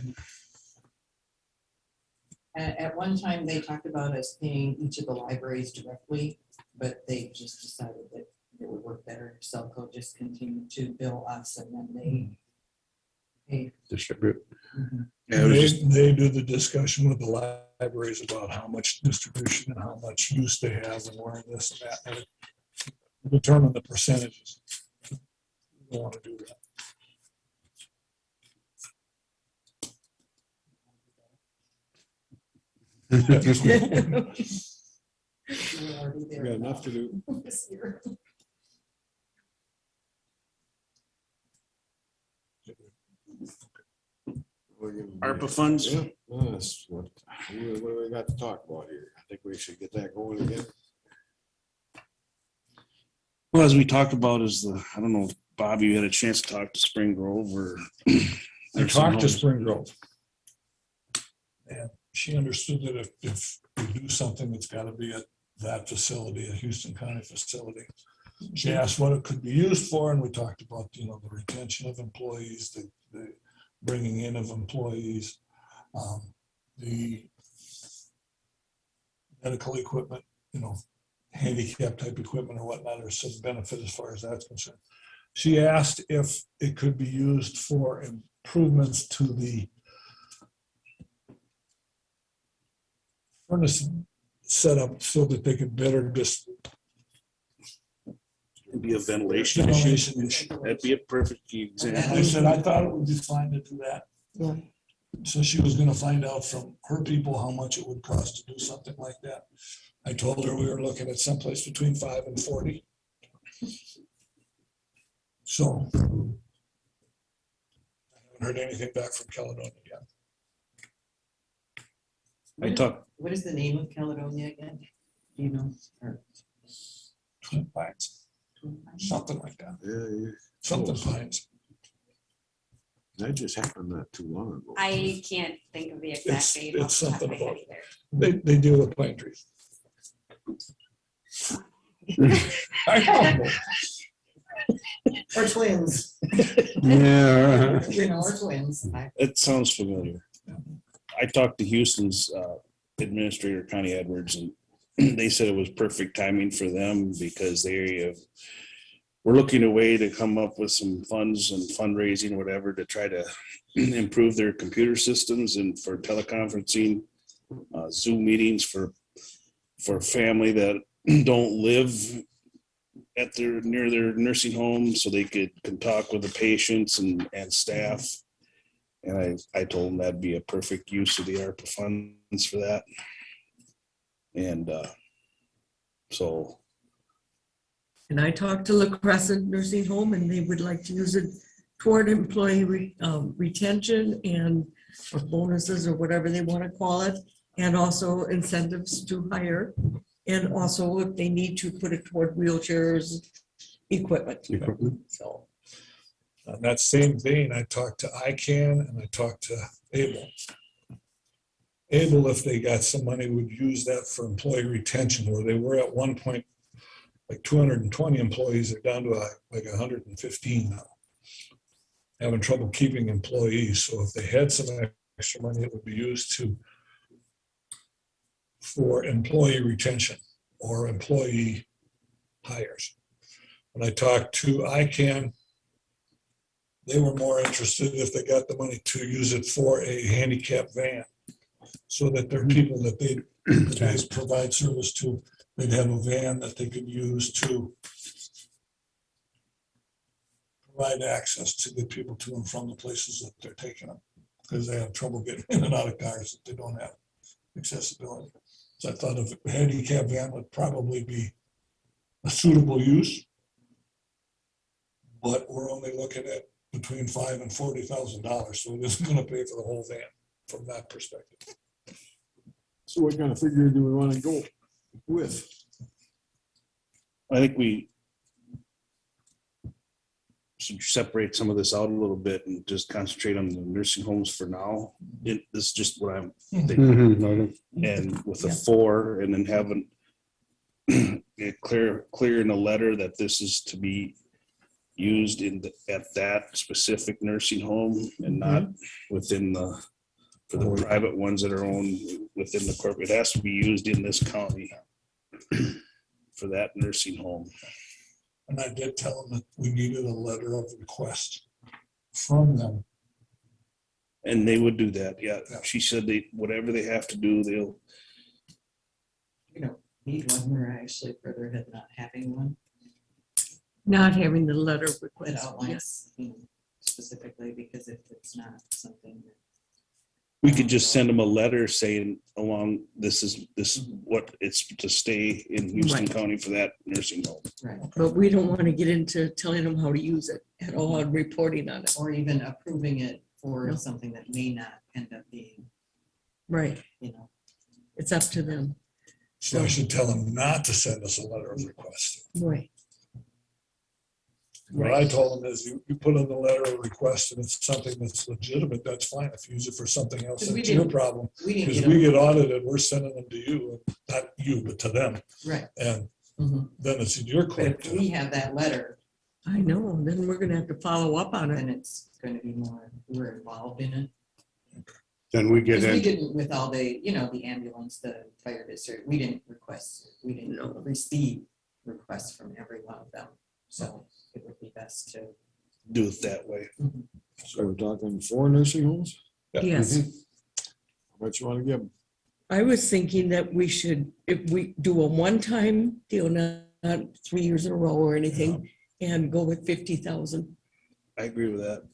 At one time, they talked about us paying each of the libraries directly, but they just decided that it would work better if Cellco just continued to bill us and then they pay. Distribute. Yeah, it was just- They do the discussion with the libraries about how much distribution and how much use they have and where this and that. And determine the percentages. We don't want to do that. We're already there We got enough to do. this year. ARPA funds? Yeah, that's what we got to talk about here. I think we should get that going again. Well, as we talked about is I don't know, if Bob, you had a chance to talk to Spring Grove or. I talked to Spring Grove. And she understood that if we do something, it's got to be at that facility, a Houston County facility. She asked what it could be used for, and we talked about, the retention of employees, the bringing in of employees, the medical equipment, handicap type equipment or whatnot, or some benefit as far as that's concerned. She asked if it could be used for improvements to the furnace setup so that they could better just Be a ventilation issue. ventilation issue. That'd be a perfect I example. said, I thought it would be fine to do that. Yeah. So she was gonna find out from her people how much it would cost to do something like that. I told her we were looking at someplace between 5 and 40. So Haven't heard anything back from Caledonia yet. I talked, What is the name of Caledonia again? Do you know? Or- Twin Pines, something like that, Yeah, something Close. Pines. that just happened not too long ago. I can't think of the It's- exact date off it's the top of something my head about- either. They deal with pine trees. I don't know. Or twins, Yeah. you know, or twins. it sounds familiar. I talked to Houston's administrator, Connie Edwards, and they said it was perfect timing for them because they were looking a way to come up with some funds and fundraising, whatever, to try to improve their computer systems and for teleconferencing, Zoom meetings for family that don't live near their nursing home, so they can talk with the patients and staff. And I told them that'd be a perfect use of the ARPA funds for that. And so, And I talked to La Crescent Nursing Home and they would like to use it toward employee retention and or bonuses or whatever they want to call it. And also incentives to hire. And also if they need to put it toward wheelchairs, equipment. So, On that same vein, I talked to ICANN and I talked to Able. Able, if they got some money, would use that for employee retention, where they were at one point like 220 employees, they're down to like 115 now. Having trouble keeping employees, so if they had some extra money, it would be used for employee retention or employee hires. When I talked to ICANN, they were more interested if they got the money to use it for a handicap van, so that there are people that they provide service to, they'd have a van that they could use to provide access to get people to and from the places that they're taking them, because they have trouble getting in and out of cars that they don't have accessibility. So I thought a handicap van would probably be a suitable use, but we're only looking at between $5,000 and $40,000, so it isn't gonna pay for the whole van from that perspective. So what kind of figure do we want to go with? I think we should separate some of this out a little bit and just concentrate on the nursing homes for now. This is just what I'm thinking. And with a 4, and then having it clear in a letter that this is to be used at that specific nursing home and not within for the private ones that are owned within the corporate. It has to be used in this county for that nursing home. And I did tell them that we needed a letter of request from them. And they would do that, yeah. She said whatever they have to do, they'll. You know, need one, we're actually further ahead not having one not having the letter of that request. Yes. outlines, you know, specifically, because if it's not something that We could just send them a letter saying this is what it's to stay in Houston Right. County for that nursing home. right, But we don't want to get into telling them how to use it at all and reporting on it. or even approving it for No. something that may not end up being, Right. you know. It's up to them. So I should tell them not to send us a letter of request. Right. What I told them is you put in the letter of request and it's something that's legitimate, that's fine. If you use it for something else, 'Cause we that's your didn't- problem. We didn't Because get we a, get audited, we're sending them to you, not you, but to them. right. And Mhm. then it's in your But court. if we have that letter, I know. Then we're going to have to follow up on it. then it's gonna be more, we're involved in it. Then we get Because we in, didn't with all the, you know, the ambulance, the fire district, we didn't receive requests from every one of them. So it would be best to. Do it that way. So we're talking 4 nursing homes? Yes. How much you want to give them? I was thinking that we should, if we do a one-time deal, not 3 years in a row or anything, and go with 50,000. I agree with that.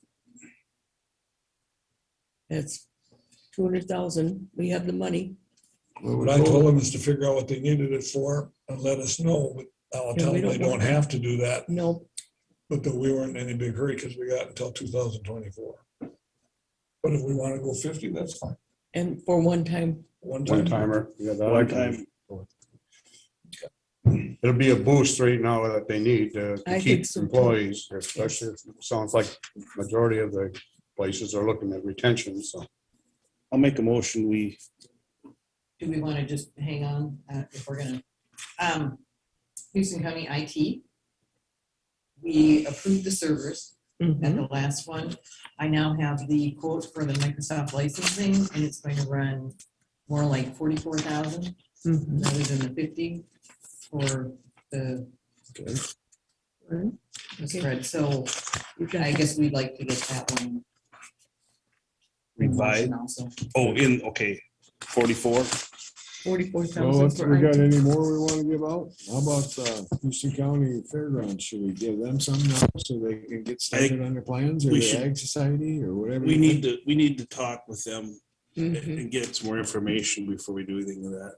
That's 200,000. We have the money. What I told them is to figure out what they needed it for and let us know. But I'll Yeah, tell we them they don't don't want have to do that, No, but that we weren't in any big hurry because we got until 2024. But if we want to go 50, that's fine. And for one time, One One time. timer. Yeah, that I One can- time, It'll be a boost right now that they need to I keep think so, too. employees, especially if it sounds like majority of the places are looking at retention, so. I'll make a motion. We, Do we want to just hang on if we're gonna, Houston County IT? We approved the servers at mhm, the last one. I now have the quote for the Microsoft licensing, and it's going to run more like 44,000 mhm. rather than the 50 for the Right. the spread. So You got I guess we'd like to get that one. in Revive. motion Also. okay, 44. 44,000 Well, if for we got IT. any more we want to give out, how about Houston County Fairgrounds? Should we give them some now so they can get started on their plans, or we the should- Ag Society or whatever? We you need think? to, we need to talk with them Mhm. and get some more information before we do anything with that.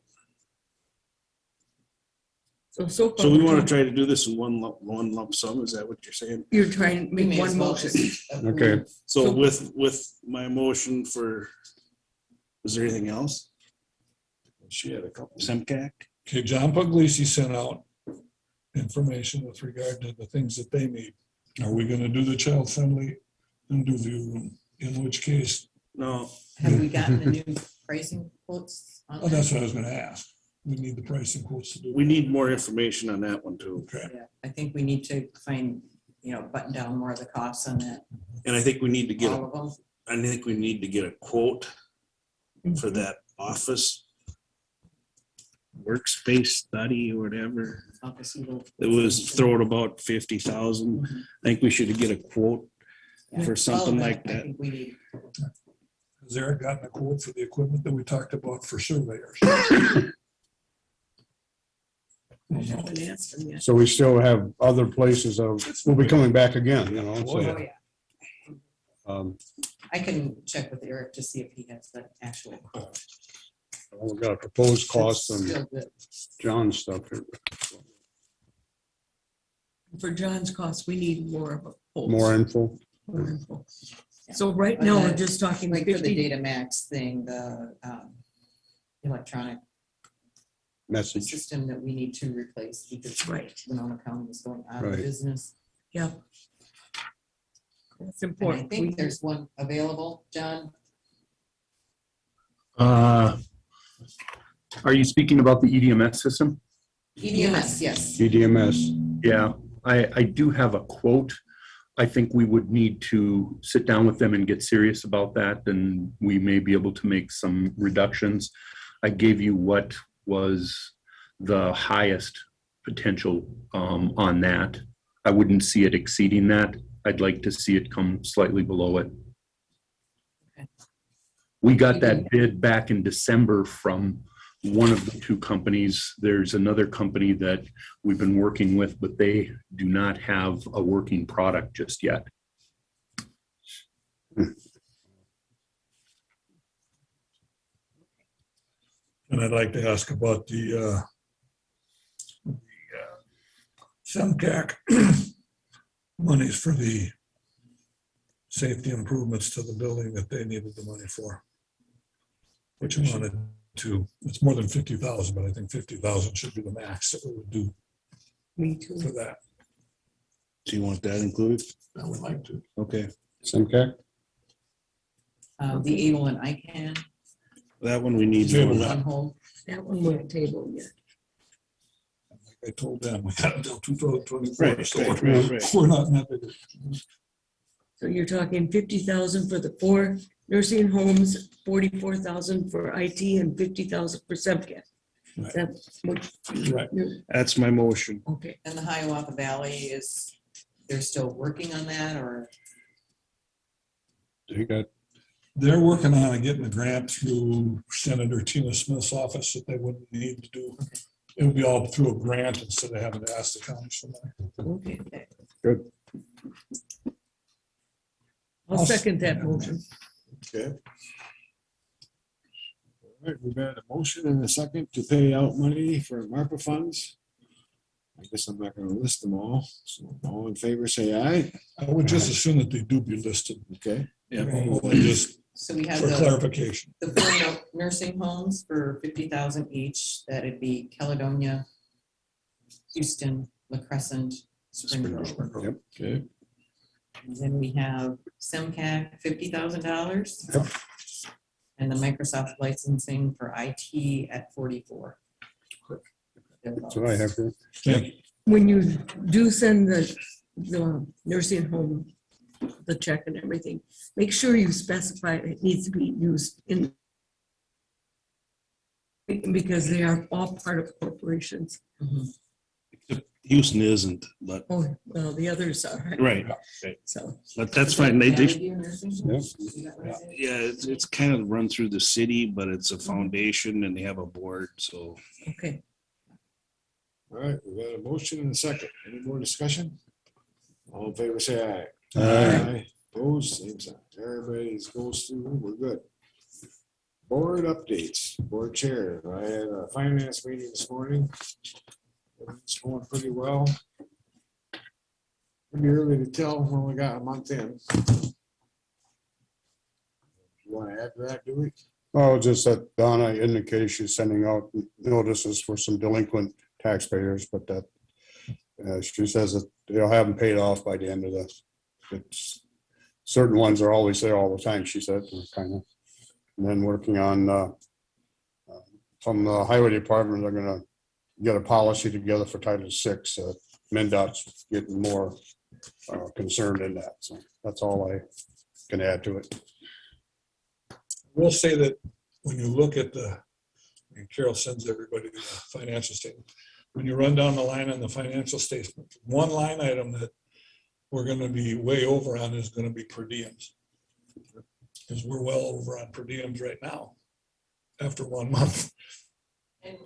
So far. So we we're want to talking- try to do this in one lump sum, is that what you're saying? You're trying to We make may as one well motion. just approve. Okay. So So- with my motion for, is there anything else? She had a couple. Semcac? Okay, John Puglisi sent out information with regard to the things that they need. Are we gonna do the child friendly interview room? In which case, No, Have we gotten the new pricing quotes on oh, that's that? what I was gonna ask. We need the pricing quotes to do. we need more information on that one too. Okay, Yeah, I think we need to find, button down more of the costs on that, And I think we need to get, all of them. I think we need to get a quote for that office workspace study or whatever. Office Eagle. It was throwing about 50,000. Mhm. I think we should get a quote Yeah, for all of something like I that. think we need. has Eric gotten a quote for the equipment that we talked about for surveyors? I haven't asked them yet. So we still have other places of, we'll be coming back again, you know, Oh, so. Oh, yeah. um, I can check with Eric to see if he has the actual quote. We've got a proposed cost It's and still good. John's stuff here. For John's cost, we need more of a. quote. More info. More info. So right now, we're just talking Like for the 50. data max thing, the electronic Message. system that we need to replace because Right. Winona County is going out of Right. business. Yeah. That's And I important. We- think there's one available, John. Are you speaking about the EDMS system? EDMS, yes. EDMS. Yeah, I do have a quote. I think we would need to sit down with them and get serious about that, and we may be able to make some reductions. I gave you what was the highest potential on that. I wouldn't see it exceeding that. I'd like to see it come slightly below it. Okay. We got that bid back in December from one of the two companies. There's another company that we've been working with, but they do not have a working product just yet. And I'd like to ask about the SEMCAC monies for the safety improvements to the building that they needed the money for. Which amounted to, it's more than 50,000, but I think 50,000 should be the max that we would do Me too. for that. Do you want that included? I would like to. Okay, Semcac. The Able and ICANN that one we need. Table more. that. on hold. That one won't table yet. I told them we got until 2024. Right, So right, we're- right, right. we're not in that big. So you're talking 50,000 for the 4 nursing homes, 44,000 for IT, and 50,000 for Semcat. Right. That's what. Right. That's my motion. Okay, And the Hiawatha Valley they're still working on that or? You got, They're working on getting a grant through Senator Tina Smith's office that they wouldn't need to do. It would be all through a grant instead of having to ask the county for money. okay. Good. I'll second that motion. Okay. All right, we've got a motion and a second to pay out money for ARPA funds. I guess I'm not gonna list them all. So all in favor, say aye. I would just assume that they do be listed. Okay. Yeah. Only just So we have For the clarification. four nursing homes for 50,000 each. That'd be Caledonia, Houston, La Crescent, Springboro. Yep. Okay. And then we have SEMCAC, $50,000. And the Microsoft licensing for IT at 44. That's what I have here. When you do send the nursing home, the check and everything, make sure you specify it needs to be used in, because they are all part of corporations. Houston isn't, but, Oh, well, the others are. right, So, but that's fine. They, Valley Nursing Home? Yeah. Is that what it is? yeah, it's kind of run through the city, but it's a foundation and they have a board, so. okay. All right, we got a motion and a second. Any more discussion? All in favor, say aye. Aye. Opposed, same sign. Everybody's goes through, we're good. Board updates, board chair. I had a finance meeting this morning. It's going pretty well. Pretty early to tell, we only got a month in. You want to add to that, Dewey? Oh, just that Donna indicated she's sending out notices for some delinquent taxpayers, but that she says that they'll have them paid off by the end of this. It's certain ones are always there all the time, she said, kind of. And then working on from the highway department, they're gonna get a policy together for Title VI. MnDOT's getting more concerned in that. So that's all I can add to it. We'll say that when you look at and Carol sends everybody the financial statement. When you run down the line on the financial statement, one line item that we're gonna be way over on is gonna be per diems. Because we're well over on per diems right now, after 1 month.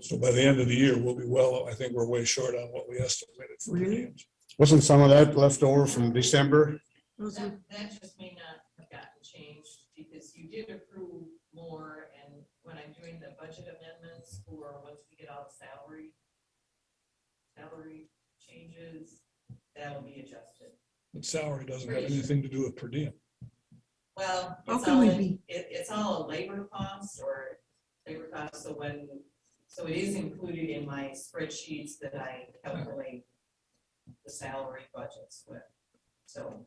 So by the end of the year, we'll be I think we're way short on what we estimated for per Really? diems. Wasn't some of that left over from December? That just may not have gotten changed because you did approve more, and when I'm doing the budget amendments for once we get all the salary changes, that'll be adjusted. But salary doesn't have anything to do with per diem. Well, How it's can all, we be- it's all a labor cost, so it is included in my spreadsheets that I calculate the salary budgets with, so.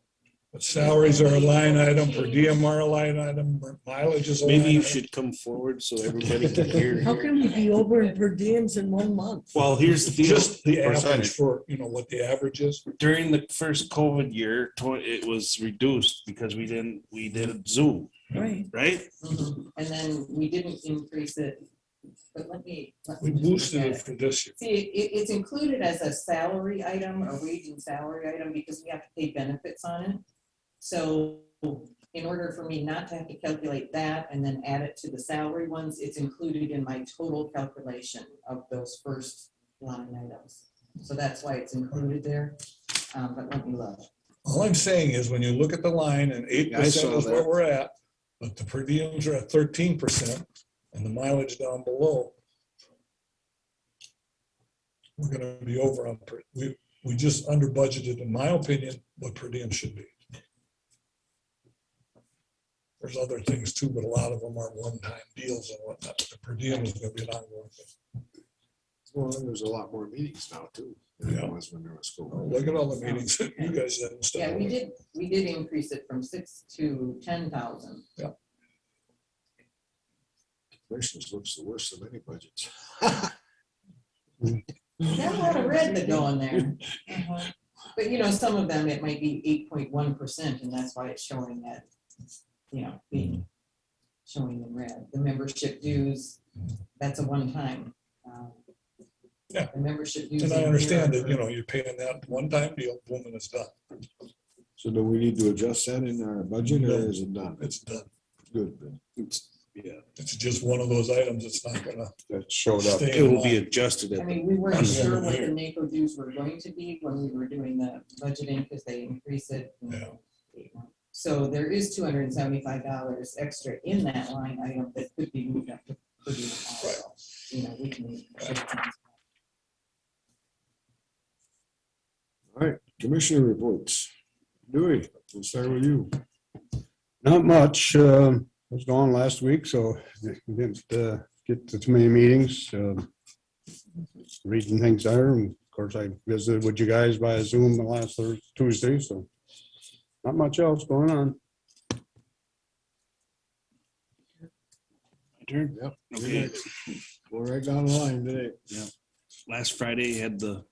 But salaries are a line item, per diem are a line item, mileage is a line Maybe you item. should come forward so everybody can hear. How can we be over in per diems in 1 month? Well, here's the deal. Just the average Percentage. for, what the average is. During the first COVID year, it was reduced because we did Zoom, Right. right? And then we didn't increase it. But let me We just boosted look at it for this year. See, it's included as a salary item, a wage and salary item, because we have to pay benefits on it. So in order for me not to have to calculate that and then add it to the salary ones, it's included in my total calculation of those first line items. So that's why it's included there. But let me look. All I'm saying is when you look at the line and 8% saw is where that. we're at, but the per diems are at 13% and the mileage down below, we're gonna be over on, we just under budgeted, in my opinion, what per diem should be. There's other things too, but a lot of them are one-time deals and whatnot. The per diem is gonna be an ongoing thing. Well, there's a lot more meetings now too, than there Yeah. was when there was Oh, school. look at all the meetings that you guys had and stuff. Yeah, we did increase it from 6 to 10,000. Commissioners looks the worst of any budgets. There's a lot of red that go in there. But some of them, it might be 8.1%, and that's why it's showing that, being showing in red. The membership dues, that's a one-time. Yeah. The membership dues. And I in understand here that, are- you're paying that one-time deal, boom, and it's done. So do we need to adjust that in our budget or is it done? It's done. Good. then. Yeah, It's just one of those items that's not gonna That showed up. stay. it will in be line. adjusted I at mean, we weren't Under sure the what the year. NACO dues were going to be when we were doing the budgeting, because they increase it. Yeah. So there is $275 extra in that line item that could be moved up to per diem also. We can. shift things. All right, commissioner reports. Dewey, we'll start with you. Not much. was gone last week, so didn't get to too many meetings. Reading things there, and of course I visited with you guys via Zoom the last Tuesday, so not much else going on. My turn? Yep. Okay. We're right down the line today. Last Friday had the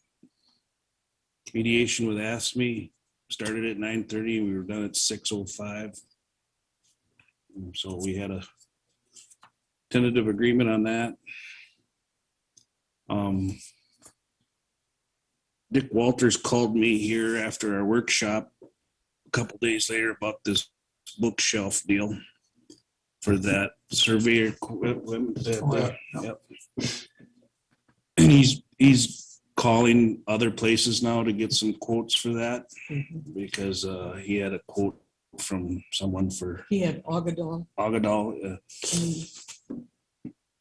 mediation with ASME, started at 9:30, we were done at 6:05. So we had a tentative agreement on that. Dick Walters called me here after our workshop a couple days later about this bookshelf deal for that surveyor. Yep. And he's calling other places now to get some quotes for that because he had a quote from someone for He had Ogadall. Ogadall.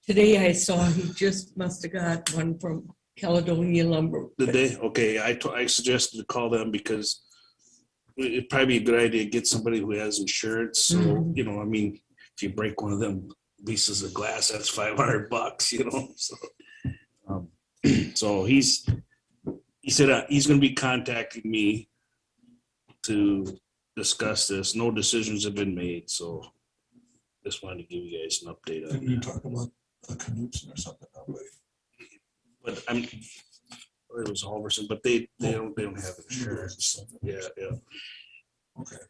Today I saw he just must have got one from Caledonia Lumber. Did they? Okay, I suggested to call them because it'd probably be a good idea to get somebody who has insurance. So, you know, I mean, if you break one of them pieces of glass, that's $500, you know? So, so he said he's going to be contacting me to discuss this. No decisions have been made, so just wanted to give you guys an update on Didn't you that. talk about a Knutson or something? But it was Halverson, but they don't have insurance. Yeah. Okay.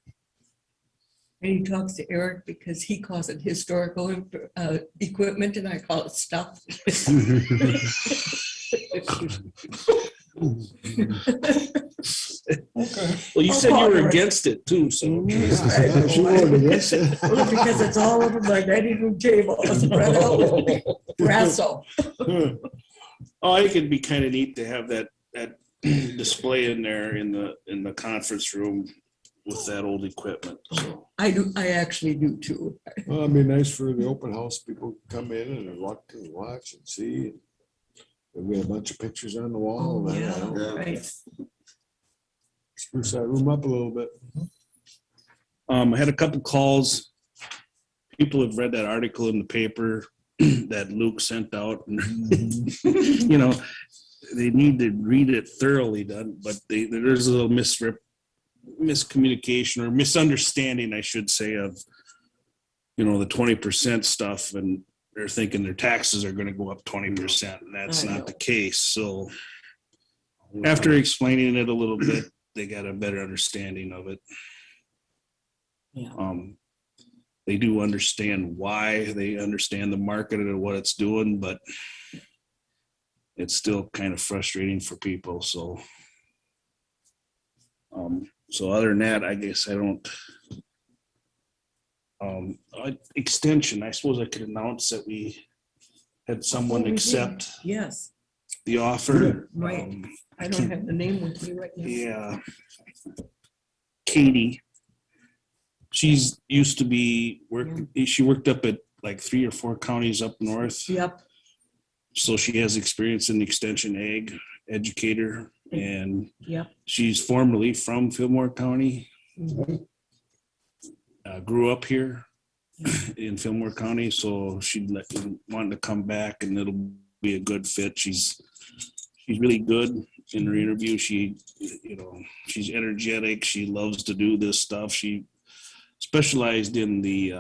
And he talks to Eric because he calls it historical equipment and I call it stuff. Okay. Well, you said you were against it too, so. She voted against it. Well, because it's all over my dining room table, spread out, brasso. Oh, it could be kind of neat to have that display in there in the conference room with that old equipment. So I actually do too. Well, it'd be nice for the open house, people come in and watch and see. We had a bunch of pictures on the wall. Oh, and yeah, I don't know, right. Spruce that room up a little bit. I had a couple calls. People have read that article in the paper that Luke sent out. You know, they need to read it thoroughly, but there's a little miscommunication or misunderstanding, I should say, of, you know, the 20% stuff, and they're thinking their taxes are going to go up 20%, and that's not the case. So after explaining it a little bit, they got a better understanding of it. Yeah. They do understand why, they understand the market and what it's doing, but it's still kind of frustrating for people. So, so other than that, I guess I don't. Extension, I suppose I could announce that we had someone accept Yes, the offer. right. I don't have the name with me right now. Yeah. Katie. She's used to be she worked up at like 3 or 4 counties up north. Yep. So she has experience in extension ag educator, and Yep. she's formerly from Fillmore County. Grew up here in Fillmore County, so she wanted to come back, and it'll be a good fit. She's really good in her interview. She's energetic. She loves to do this stuff. She specialized in the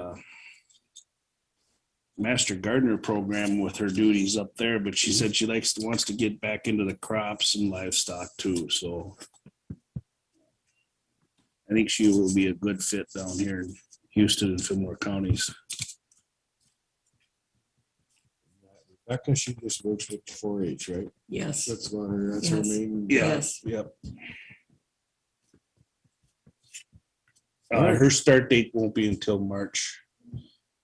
Master Gardener program with her duties up there, but she said she wants to get back into the crops and livestock too. So I think she will be a good fit down here in Houston and Fillmore counties. Rebecca, she just works with the 4-H, right? Yes. That's her Yes. main. Yes. Yep. Her start date won't be until March.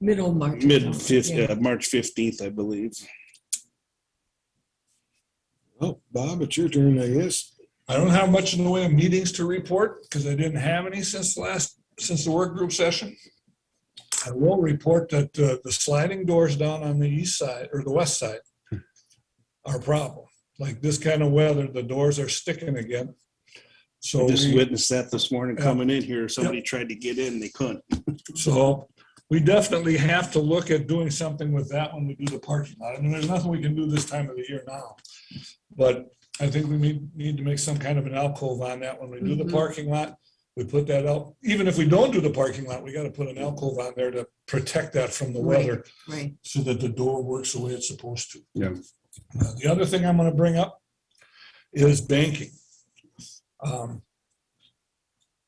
Middle March. March 15th, I believe. Oh, Bob, it's your turn, I guess. I don't have much in the way of meetings to report because I didn't have any since the work group session. I will report that the sliding doors down on the east side or the west side are a problem. Like this kind of weather, the doors are sticking again. So I just witnessed that this morning coming in here. Somebody tried to get in, they couldn't. So we definitely have to look at doing something with that when we do the parking lot. I mean, there's nothing we can do this time of the year now. But I think we need to make some kind of an alcove on that when we do the Mhm. parking lot. We put that out, even if we don't do the parking lot, we gotta put an alcove on there to protect that from the Right. weather Right. so that the door works the way it's supposed to. Yeah. The other thing I'm gonna bring up is banking.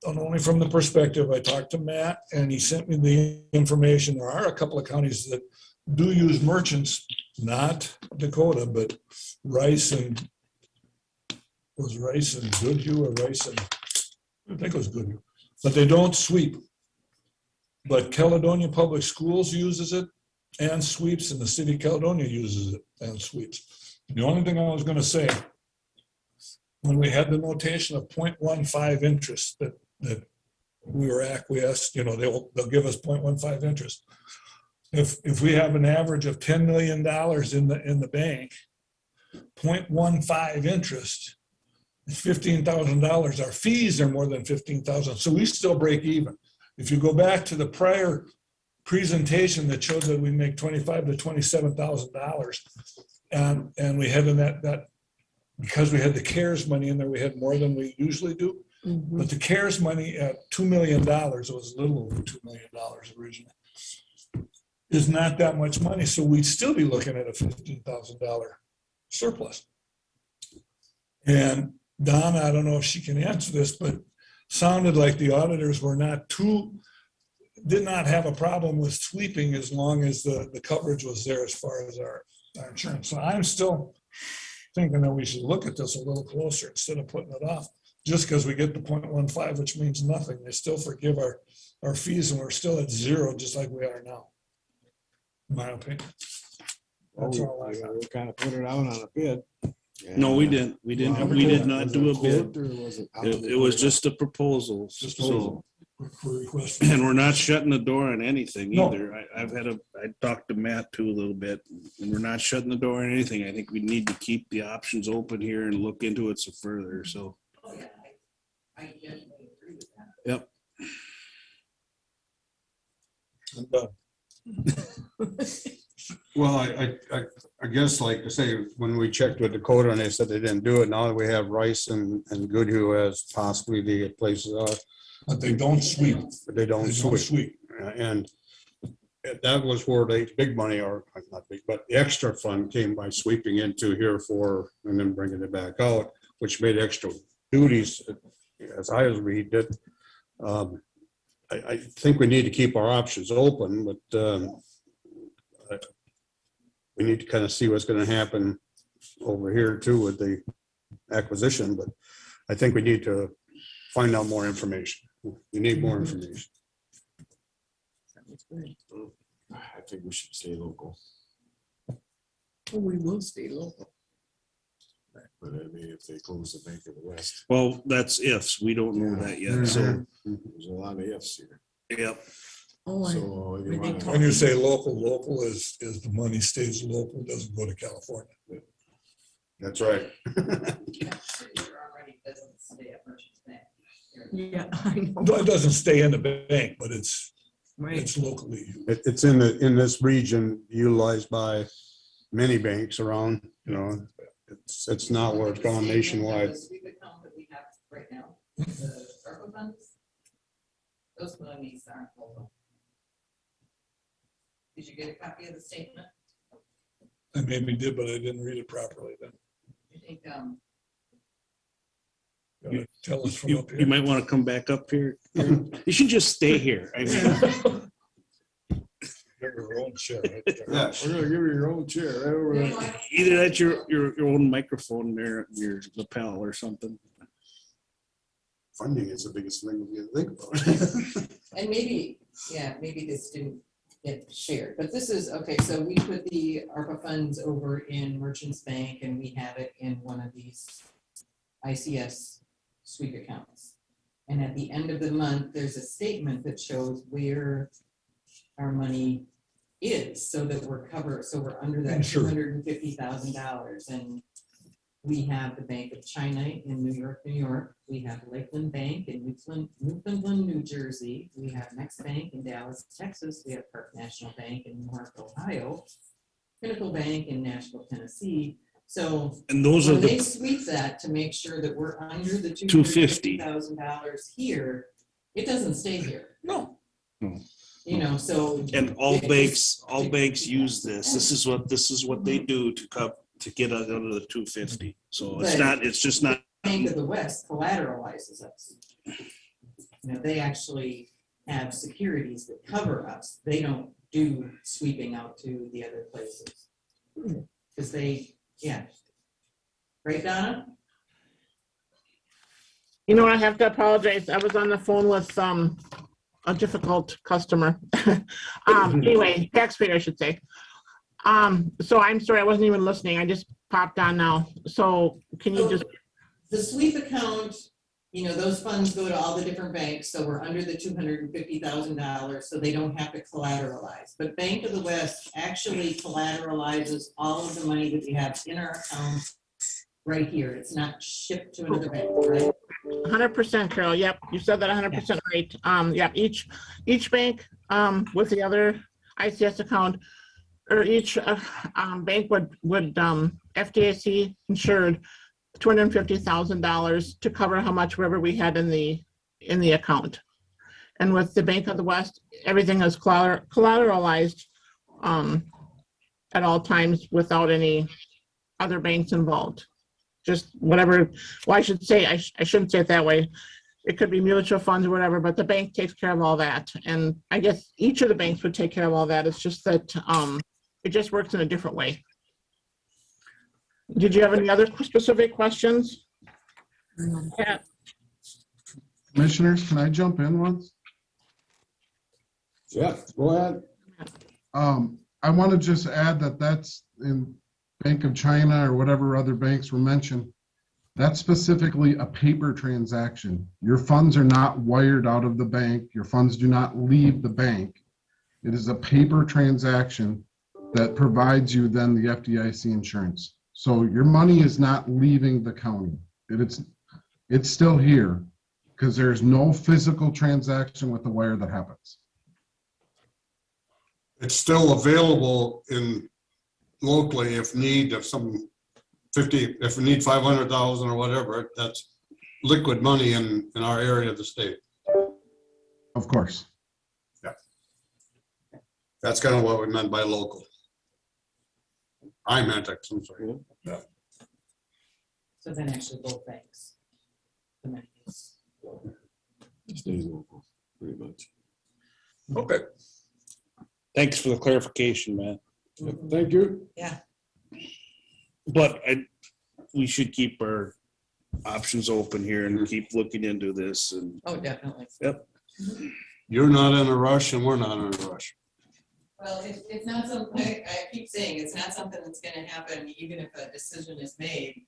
And only from the perspective, I talked to Matt and he sent me the information. There are a couple of counties that do use merchants, not Dakota, but Rice and Goodhue or Rice and, I think it was Goodhue, but they don't sweep. But Caledonia Public Schools uses it and sweeps, and the city of Caledonia uses it and sweeps. The only thing I was gonna say, when we had the notation of 0.15 interest that we were acquiesced, they'll give us 0.15 interest. If we have an average of $10 million in the bank, 0.15 interest is $15,000. Our fees are more than 15,000, so we still break even. If you go back to the prior presentation that showed that we make $25,000 to $27,000, and we had in that because we had the CARES money in there, we had more than we usually do. Mhm. But the CARES money at $2 million, it was a little over $2 million originally, is not that much money. So we'd still be looking at a $15,000 surplus. And Donna, I don't know if she can answer this, but sounded like the auditors were did not have a problem with sweeping as long as the coverage was there as far as our insurance. So I'm still thinking that we should look at this a little closer instead of putting it off. Just because we get the 0.15, which means nothing, they still forgive our fees and we're still at zero, just like we are now. In my opinion. That's all I got. We kind of put it out on a bid. No, we didn't. We did not do a bid. It was just a proposal. So, Request. and we're not shutting the door on anything No. either. I talked to Matt too a little bit, and we're not shutting the door on anything. I think we need to keep the options open here and look into it some further, so. Oh, yeah, I definitely agree with that. Yep. I'm done. Well, I guess like I say, when we checked with Dakota and they said they didn't do it, now we have Rice and Goodhue as possibly the places are. But they don't sweep. But they don't sweep. And that was where the big money, or not big, but the extra fund came by sweeping into here and then bringing it back out, which made extra duties, as I read it. I think we need to keep our options open, but we need to kind of see what's going to happen over here too with the acquisition. But I think we need to find out more information. We need more information. I think we should stay local, Oh, we will stay local. but I mean, if they close the Bank of the West, Well, that's ifs. We don't know that yet. So, there's a lot of ifs here. yep. Oh, I- So Were you they wanna- When you say local is the money stays local, doesn't go to California. That's right. It already doesn't stay at Merchants Bank. yeah, I know. No, it doesn't stay in the bank, but it's Right. locally. It's in this region utilized by many banks around, it's not where it's gone nationwide. The sweep account that we have right now, the ARPA funds, those monies aren't local. Did you get a copy of the statement? I maybe did, but I didn't read it properly then. I think, Tell us from You up here. might want to come back up here. You should just stay here. I mean, Your own chair right there. Yeah. We're gonna give you your own chair right over there. either that's your own microphone there, your lapel or something. Funding is the biggest thing we can think about. And maybe this didn't get shared, but this is, okay, so we put the ARPA funds over in Merchants Bank and we have it in one of these ICS sweep accounts. And at the end of the month, there's a statement that shows where our money is, so that we're covered, so we're under that Sure. $250,000. And We have the Bank of China in New York, New York. We have Lakeland Bank in Newfoundland, New Jersey. We have Next Bank in Dallas, Texas. We have Park National Bank in Newark, Ohio. Pinnacle Bank in Nashville, Tennessee. So And those are when they the, sweep that to make sure that we're under the $250,000 $250,000 here, it doesn't stay here. no. You know, so. And all it banks, just- all banks use this. This is what they do to get us under the 250. So it's just not. Bank of the West collateralizes us. You know, they actually have securities that cover us. They don't do sweeping out to the other places. Because they, yeah. Right, Donna? You know, I have to apologize. I was on the phone with a difficult customer. Anyway, taxpayer, I should say. So I'm sorry, I wasn't even listening. I just popped on now. So can you just, The sweep account, you know, those funds go to all the different banks, so we're under the $250,000, so they don't have to collateralize. But Bank of the West actually collateralizes all of the money that we have in our account right here. It's not shipped to another bank, right? 100%, Carol. Yep, you said that 100% right. Yep, each bank with the other ICS account, or each bank would FDIC insured $250,000 to cover how much whatever we had in the account. And with the Bank of the West, everything is collateralized at all times without any other banks involved. Just whatever, well, I should say, I shouldn't say it that way. It could be mutual funds or whatever, but the bank takes care of all that. And I guess each of the banks would take care of all that. It's just that it just works in a different way. Did you have any other specific questions? Yeah. Commissioners, can I jump in once? Yeah, go ahead. I want to just add that that's in Bank of China or whatever other banks were mentioned. That's specifically a paper transaction. Your funds are not wired out of the bank. Your funds do not leave the bank. It is a paper transaction that provides you then the FDIC insurance. So your money is not leaving the county. It's still here because there's no physical transaction with the wire that happens. It's still available in locally if need of some 50, if we need 500,000 or whatever, that's liquid money in our area of the state. Of course. Yeah. That's kind of what we meant by local. I meant it, I'm sorry. Yeah. So then actually both banks. The money is- Stays local, pretty much. Okay. Thanks for the clarification, man. Thank you. Yeah. But we should keep our options open here and keep looking into this and. Oh, definitely. Yep. You're not in a rush and we're not in a rush. Well, it's not something, I keep saying, it's not something that's gonna happen, even if a decision is made.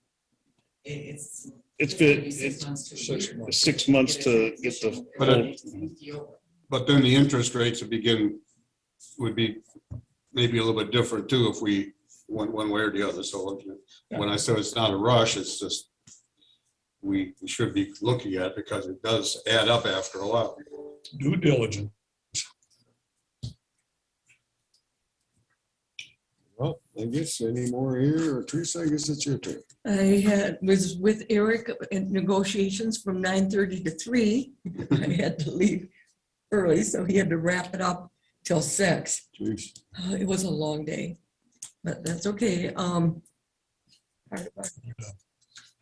It's good. gonna be 6 months to a year. 6 months to get the. But then the interest rates would be maybe a little bit different too if we went one way or the other. So when I say it's not a rush, it's just we should be looking at it because it does add up after a while. Due diligence. Well, I guess any more here, or Teresa, I guess it's your turn. I was with Eric in negotiations from 9:30 to 3. I had to leave early, so he had to wrap it up till 6. Jeez. It was a long day, but that's okay. Part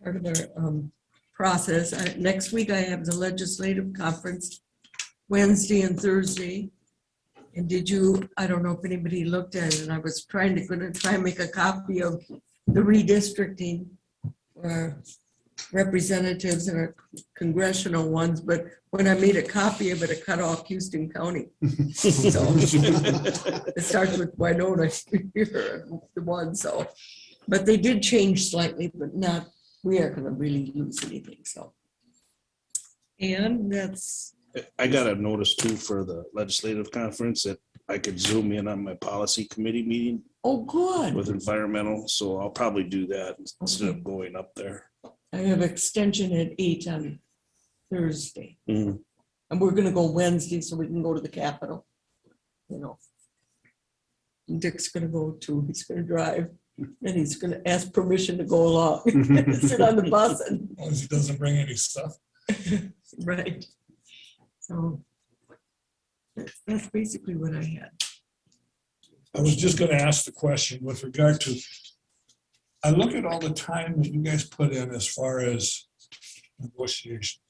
of our process. Next week, I have the legislative conference, Wednesday and Thursday. And I don't know if anybody looked at it, and I was gonna try and make a copy of the redistricting representatives and our congressional ones, but when I made a copy of it, it cut off Houston County. So it starts with Winona here, the one, so. But they did change slightly, but not, we aren't gonna really lose anything, so. And that's, I got a notice too for the legislative conference that I could zoom in on my policy committee meeting Oh, good. with environmental, so I'll probably do that instead Okay. of going up there. I have extension at 8 on Thursday. Mm. And we're gonna go Wednesday so we can go to the Capitol. You know. Dick's gonna go too. He's gonna drive and he's gonna ask permission to go along. Sit on the bus and, As long as he doesn't bring any stuff. right. So that's basically what I had. I was just gonna ask the question with regard to, I look at all the time that you guys put in as far as negotiations.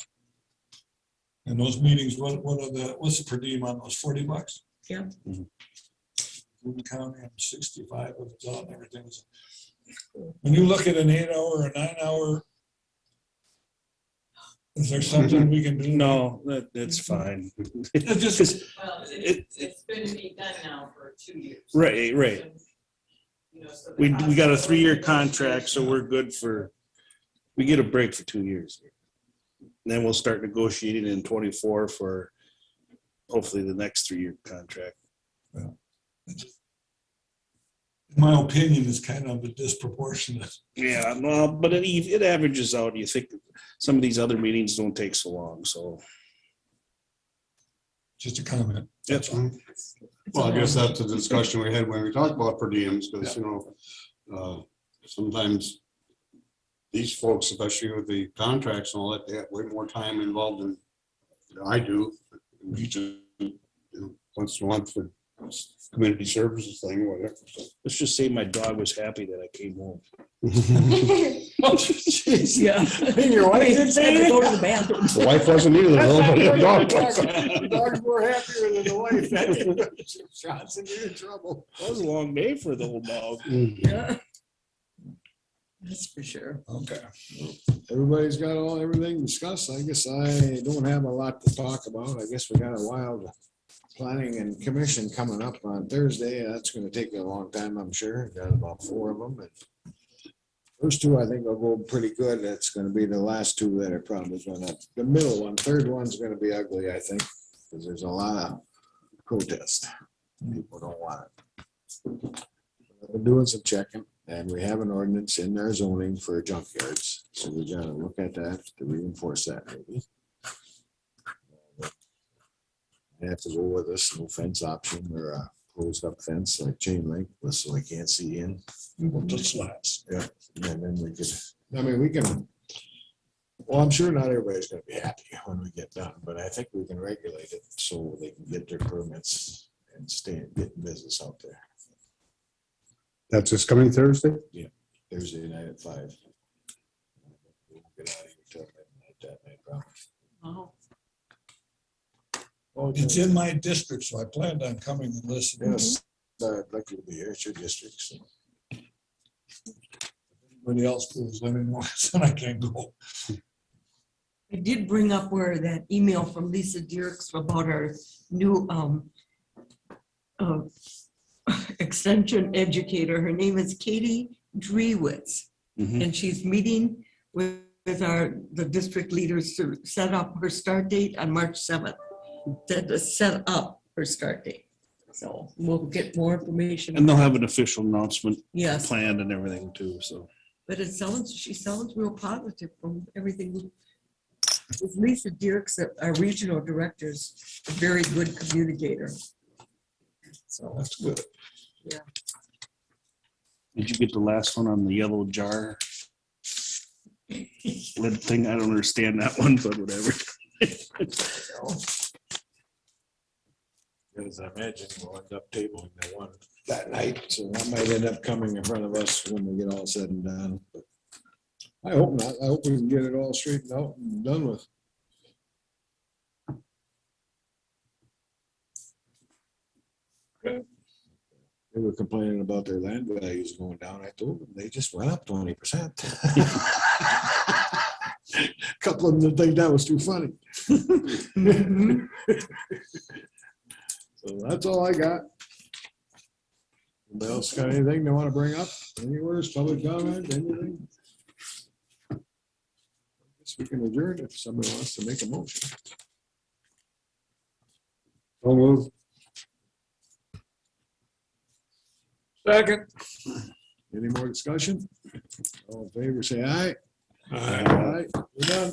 And those meetings, what's the per diem on those, $40? Yeah. Boone County, I'm 65 with it's on, everything. When you look at an 8-hour or a 9-hour, is there something we can do? No, that's fine. It's just, Well, it's been to be done now for 2 years. Right, right. You know, so the We got a cost of 3-year negotiation- contract, so we're good for, we get a break for 2 years. And then we'll start negotiating in 24 for hopefully the next 3-year contract. in my opinion, is kind of a disproportionate. Yeah, well, but it averages out. You think some of these other meetings don't take so long, so. Just a comment. Yep. Well, I guess that's a discussion we had when we talked about per diems, because, sometimes these folks, especially with the contracts and all that, they have way more time involved than I do. We just, once a month for community services thing, whatever. So. Let's just say my dog was happy that I came home. Oh, jeez, yeah. Your wife did say to go to the bathroom. The wife wasn't either, though, but the dog was. The dog's more happier than the wife. Johnson, you're in trouble. That was a long day for the old dog. Yeah. That's for sure. Okay. Everybody's got everything discussed. I guess I don't have a lot to talk about. I guess we got a wild planning and commission coming up on Thursday. That's gonna take a long time, I'm sure. Got about 4 of them. And first 2, I think will go pretty good. That's gonna be the last 2 that are probably gonna, the middle one, third one's gonna be ugly, I think, because there's a lot of protest. People don't want it. We're doing some checking, and we have an ordinance in our zoning for junkyards, so we gotta look at that to reinforce that maybe. I have to go with this no fence option or a closed up fence like chain link, so they can't see in. The slats. Yeah, and then we could, I mean, we can, well, I'm sure not everybody's gonna be happy when we get done, but I think we can regulate it so they can get their permits and stay and get business out there. That's this coming Thursday? Thursday night at 5. We'll get out of here till midnight that night, probably. Oh, Oh, It's in my district, so I planned on coming and listening. Yes, I'd like you to be here. It's your district, so. Anybody else goes, let me know, then I can't go. I did bring up where that email from Lisa Dirks about our new extension educator. Her name is Katie Drewitz. Mhm. And she's meeting with the district leaders to set up her start date on March 7th. To set up her start date. So we'll get more information. And they'll have an official announcement Yes, planned and everything too, so. but she sounds real positive from everything. With Lisa Dirks, our regional director, is a very good communicator. So, That's good. Did you get the last one on the yellow jar? Lid thing, I don't understand that one, but whatever. As I imagine, we'll end up tabling that one that night, so that might end up coming in front of us when we get all said and done. But I hope not. I hope we can get it all straightened out and done with. They were complaining about their land values going down. I told them they just went up 20%. Couple of them didn't think that was too funny. mhm. So that's all I got. Anybody else got anything they want to bring up? Anywhere, public comment, anything? Guess we can adjourn if somebody wants to make a motion. So moved. Second. Any more discussion? All in favor, say aye. Aye. Aye. We're done.